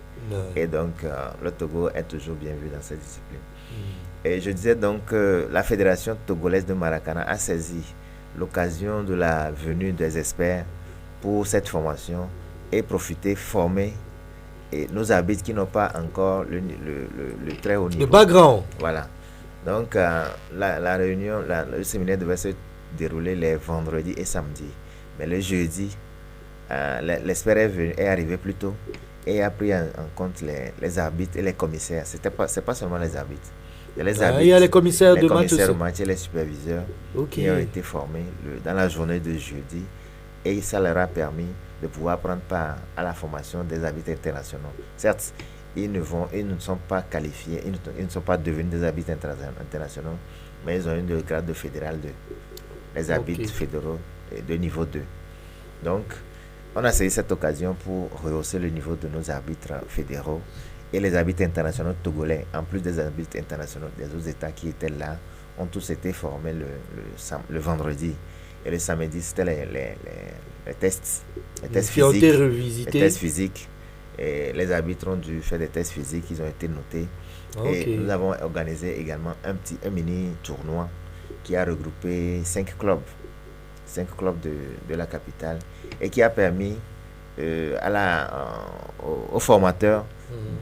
Et donc, le Togo est toujours bien vu dans cette discipline. Et je disais donc que la Fédération togolaise de Maracana a saisi l'occasion de la venue des experts pour cette formation et former nos arbitres qui n'ont pas encore le très haut niveau. Le background. Voilà. Donc, la réunion, le séminaire devait se dérouler les vendredis et samedis. Mais le jeudi, l'expert est arrivé plus tôt et a pris en compte les arbitres et les commissaires. C'est pas seulement les arbitres. Il y a les commissaires de match et les superviseurs qui ont été formés dans la journée de jeudi. Et ça leur a permis de pouvoir prendre part à la formation des arbitres internationaux. Certes, ils ne sont pas qualifiés, ils ne sont pas devenus des arbitres internationaux, mais ils ont eu le grade de fédéral 2. Les arbitres fédéraux de niveau 2. Donc, on a saisi cette occasion pour rehausser le niveau de nos arbitres fédéraux et les arbitres internationaux togolais, en plus des arbitres internationaux des autres États qui étaient là, ont tous été formés le vendredi. Et le samedi, c'était les tests physiques. Et les arbitres ont dû faire des tests physiques, ils ont été notés. Et nous avons organisé également un mini tournoi qui a regroupé 5 clubs. 5 clubs de la capitale, et qui a permis aux formateurs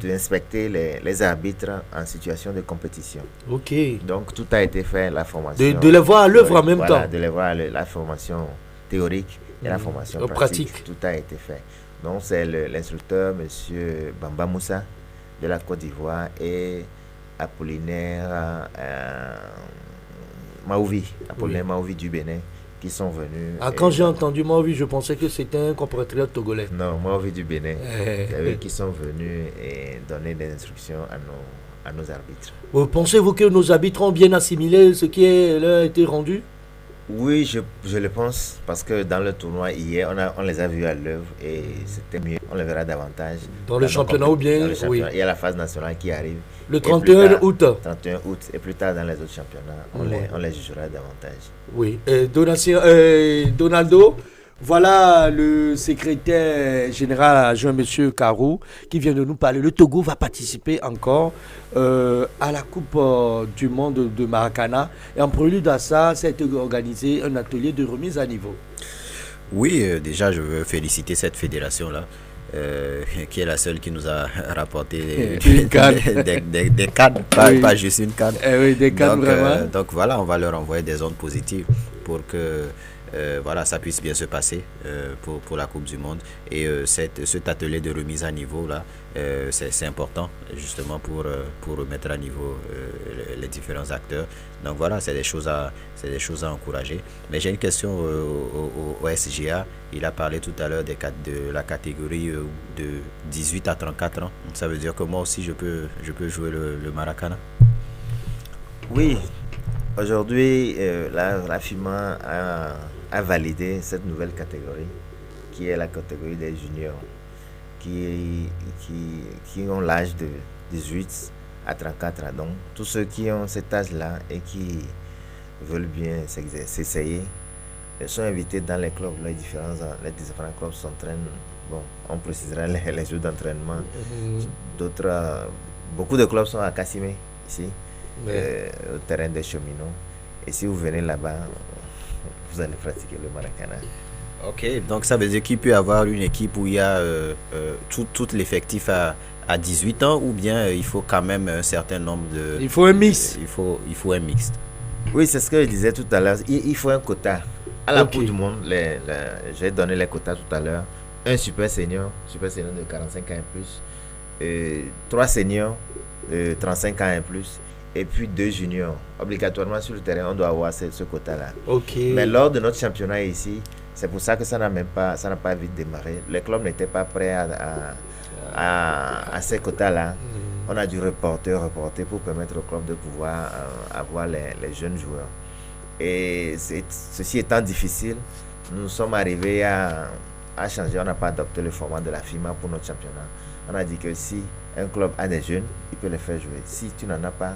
d'inspecter les arbitres en situation de compétition. Ok. Donc tout a été fait, la formation. De les voir à l'œuvre en même temps. De les voir la formation théorique et la formation pratique. Tout a été fait. Donc c'est l'instructeur, M. Bamba Moussa, de la Côte d'Ivoire, et Apollinaire Maouvi du Bénin, qui sont venus. Quand j'ai entendu Maouvi, je pensais que c'était un compatriote togolais. Non, Maouvi du Bénin, qui sont venus et donner des instructions à nos arbitres. Pensez-vous que nos arbitres ont bien assimilé ce qui leur a été rendu? Oui, je le pense, parce que dans le tournoi hier, on les a vus à l'œuvre et c'était mieux. On les verra davantage. Dans le championnat ou bien oui. Il y a la phase nationale qui arrive. Le 31 août. 31 août. Et plus tard, dans les autres championnats, on les jugera davantage. Oui. Donaldo, voilà le secrétaire général adjoint, M. Karou, qui vient de nous parler. Le Togo va participer encore à la Coupe du Monde de Maracana. Et en prélude à ça, ça a été organisé un atelier de remise à niveau. Oui, déjà, je veux féliciter cette fédération-là, qui est la seule qui nous a rapporté des cadres, pas juste une cadre. Des cadres vraiment. Donc voilà, on va leur envoyer des ondes positives pour que ça puisse bien se passer pour la Coupe du Monde. Et cet atelier de remise à niveau là, c'est important justement pour remettre à niveau les différents acteurs. Donc voilà, c'est des choses à encourager. Mais j'ai une question au SGA. Il a parlé tout à l'heure de la catégorie de 18 à 34 ans. Ça veut dire que moi aussi je peux jouer le Maracana? Oui. Aujourd'hui, la FIMA a validé cette nouvelle catégorie, qui est la catégorie des juniors, qui ont l'âge de 18 à 34 ans. Donc, tous ceux qui ont cet âge-là et qui veulent bien s'essayer sont invités dans les clubs. Les différents clubs s'entraînent. Bon, on précisera les jours d'entraînement. Beaucoup de clubs sont à Kassimé, ici. Au terrain des cheminots. Et si vous venez là-bas, vous allez pratiquer le Maracana. Ok, donc ça veut dire qu'il peut y avoir une équipe où il y a tout l'effectif à 18 ans, ou bien il faut quand même un certain nombre de... Il faut un mix. Il faut un mixte. Oui, c'est ce que je disais tout à l'heure. Il faut un quota. À la Coupe du Monde, j'ai donné les quotas tout à l'heure. Un super senior de 45 ans et plus. 3 seniors de 35 ans et plus. Et puis 2 juniors. Obligatoirement sur le terrain, on doit avoir ce quota-là. Mais lors de notre championnat ici, c'est pour ça que ça n'a pas vite démarré. Les clubs n'étaient pas prêts à ces quotas-là. On a dû reporter pour permettre au club de pouvoir avoir les jeunes joueurs. Et ceci étant difficile, nous sommes arrivés à changer. On n'a pas adopté le format de la FIMA pour notre championnat. On a dit que si un club a des jeunes, il peut les faire jouer. Si tu n'en as pas,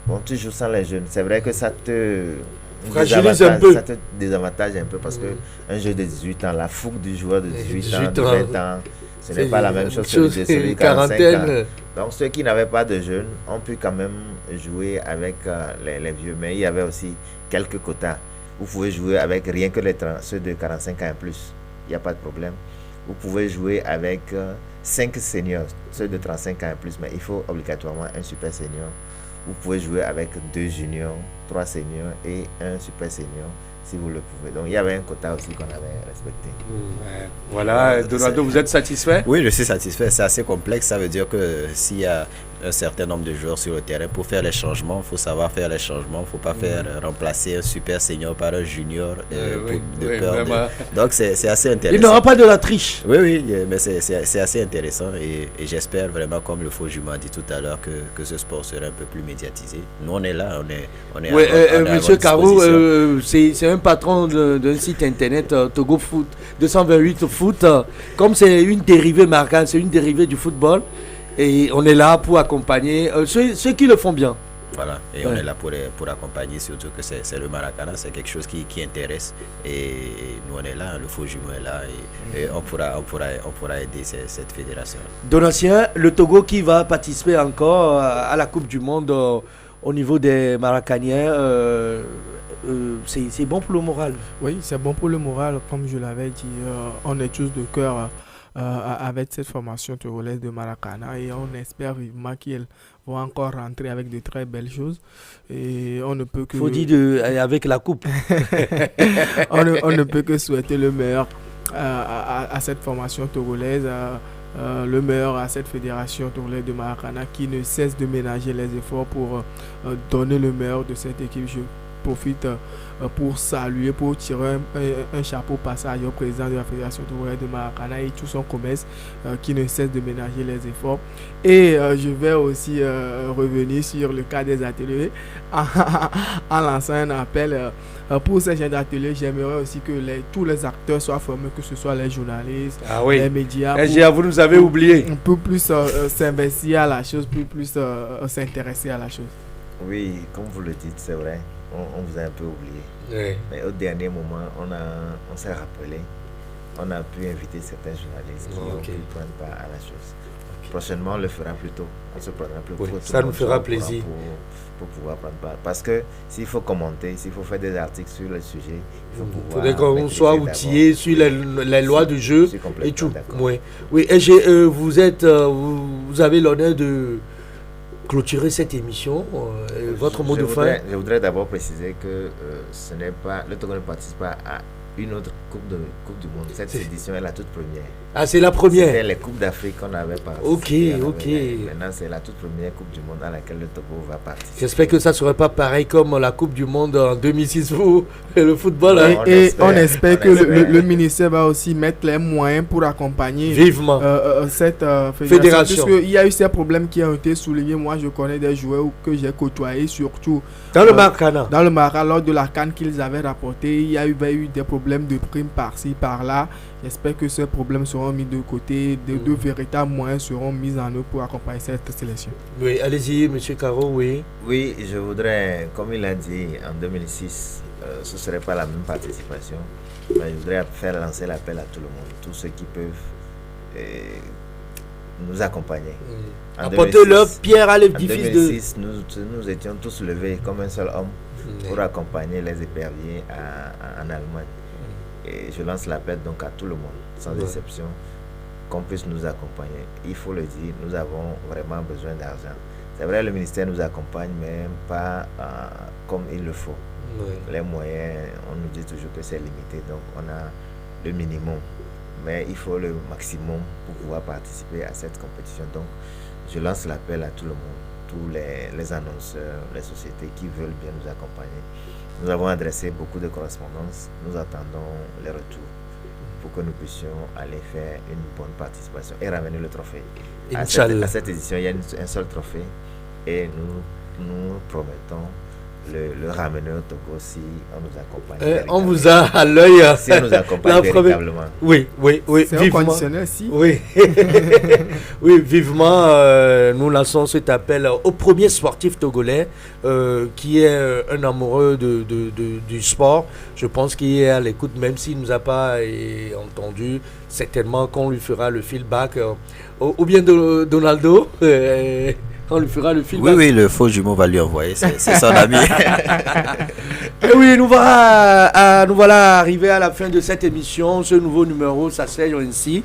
bon, tu joues sans les jeunes. C'est vrai que ça te fragilise un peu. Ça te désavantage un peu parce que un jeu de 18 ans, la fougue du joueur de 18 ans, de 20 ans, ce n'est pas la même chose que celui de 45 ans. Donc ceux qui n'avaient pas de jeunes ont pu quand même jouer avec les vieux. Mais il y avait aussi quelques quotas. Vous pouvez jouer avec rien que ceux de 45 ans et plus. Il n'y a pas de problème. Vous pouvez jouer avec 5 seniors, ceux de 35 ans et plus, mais il faut obligatoirement un super senior. Vous pouvez jouer avec 2 juniors, 3 seniors et un super senior, si vous le pouvez. Donc il y avait un quota aussi qu'on avait respecté. Voilà, Donaldo, vous êtes satisfait? Oui, je suis satisfait. C'est assez complexe. Ça veut dire que s'il y a un certain nombre de joueurs sur le terrain, pour faire les changements, il faut savoir faire les changements. Il ne faut pas faire remplacer un super senior par un junior. Donc c'est assez intéressant. Il n'y aura pas de la triche. Oui, mais c'est assez intéressant et j'espère vraiment, comme le faux jumeau a dit tout à l'heure, que ce sport sera un peu plus médiatisé. Nous, on est là, on est Monsieur Karou, c'est un patron d'un site internet, Togo Foot, 228 Foot. Comme c'est une dérivée marquante, c'est une dérivée du football. Et on est là pour accompagner ceux qui le font bien. Voilà, et on est là pour accompagner, surtout que c'est le Maracana, c'est quelque chose qui intéresse. Et nous, on est là, le faux jumeau est là, et on pourra aider cette fédération. Donatien, le Togo qui va participer encore à la Coupe du Monde au niveau des Maracaniens, c'est bon pour le moral. Oui, c'est bon pour le moral, comme je l'avais dit. On est tous de cœur avec cette formation togolaise de Maracana et on espère vivement qu'ils vont encore rentrer avec de très belles choses. Et on ne peut que... Faut dire avec la coupe. on ne peut que souhaiter le meilleur à cette formation togolaise, le meilleur à cette fédération togolaise de Maracana qui ne cesse de ménager les efforts pour donner le meilleur de cette équipe. Je profite pour saluer, pour tirer un chapeau passage au président de la fédération togolaise de Maracana et tout son commerce qui ne cesse de ménager les efforts. Et je vais aussi revenir sur le cas des ateliers en lançant un appel pour ces gens d'ateliers. J'aimerais aussi que tous les acteurs soient formés, que ce soit les journalistes, les médias. Vous nous avez oublié. Un peu plus s'investir à la chose, plus s'intéresser à la chose. Oui, comme vous le dites, c'est vrai. On vous a un peu oublié. Oui. Mais au dernier moment, on s'est rappelé. On a pu inviter certains journalistes qui ont pu prendre part à la chose. Prochainement, on le fera plus tôt. On se prendra plus tôt. Ça nous fera plaisir. Pour pouvoir prendre part. Parce que s'il faut commenter, s'il faut faire des articles sur le sujet, il faut pouvoir... Il faudrait qu'on soit outillé sur les lois du jeu et tout. Oui. Et vous avez l'honneur de clôturer cette émission. Votre mot de fin. Je voudrais d'abord préciser que ce n'est pas, le Togo ne participe pas à une autre coupe du monde. Cette édition est la toute première. Ah, c'est la première. C'était les coupes d'Afrique qu'on avait participé. Ok. Maintenant, c'est la toute première coupe du monde à laquelle le Togo va participer. J'espère que ça ne serait pas pareil comme la coupe du monde en 2006 pour le football. On espère que le ministère va aussi mettre les moyens pour accompagner vivement cette fédération. Puisqu'il y a eu ces problèmes qui ont été soulignés. Moi, je connais des joueurs que j'ai côtoyés, surtout dans le Maracana. Dans le Maracana, lors de la CAN qu'ils avaient rapporté, il y a eu des problèmes de primes par-ci, par-là. J'espère que ces problèmes seront mis de côté, de véritables moyens seront mis en œuvre pour accompagner cette sélection. Oui, allez-y, M. Caro, oui. Oui, je voudrais, comme il a dit en 2006, ce ne serait pas la même participation, mais je voudrais faire lancer l'appel à tout le monde, tous ceux qui peuvent nous accompagner. Apportez leur pierre à l'édifice. En 2006, nous étions tous levés comme un seul homme pour accompagner les éperviers en Allemagne. Et je lance l'appel donc à tout le monde, sans exception, qu'on puisse nous accompagner. Il faut le dire, nous avons vraiment besoin d'argent. C'est vrai, le ministère nous accompagne, mais pas comme il le faut. Les moyens, on nous dit toujours que c'est limité, donc on a le minimum. Mais il faut le maximum pour pouvoir participer à cette compétition. Donc, je lance l'appel à tout le monde, tous les annonceurs, les sociétés qui veulent bien nous accompagner. Nous avons adressé beaucoup de correspondances. Nous attendons les retours pour que nous puissions aller faire une bonne participation et ramener le trophée. À cette édition, il y a un seul trophée et nous promettons le ramener au Togo si on nous accompagne. On vous a à l'œil. Si on nous accompagne véritablement. Oui. C'est un conditionnel, si. Oui. Oui, vivement, nous lançons cet appel au premier sportif togolais qui est un amoureux du sport. Je pense qu'il est à l'écoute, même s'il ne nous a pas entendu. Certainement qu'on lui fera le feedback. Ou bien Donaldo. On lui fera le film. Oui, le faux jumeau va lui envoyer, c'est son ami. Et oui, nous voilà arrivés à la fin de cette émission. Ce nouveau numéro, ça s'appelle ainsi.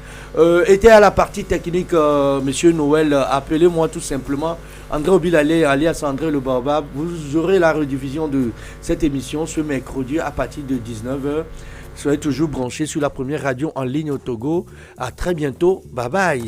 Était à la partie technique, Monsieur Noël. Appelez-moi tout simplement André Obilale, alias André le Barbab. Vous aurez la rediffusion de cette émission ce mercredi à partir de 19h. Soyez toujours branchés sur la première radio en ligne au Togo. À très bientôt. Bye bye.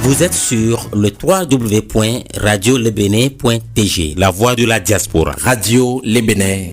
Vous êtes sur le www.radiolebene.tg, la voix de la diaspora. Radio Les Bénin.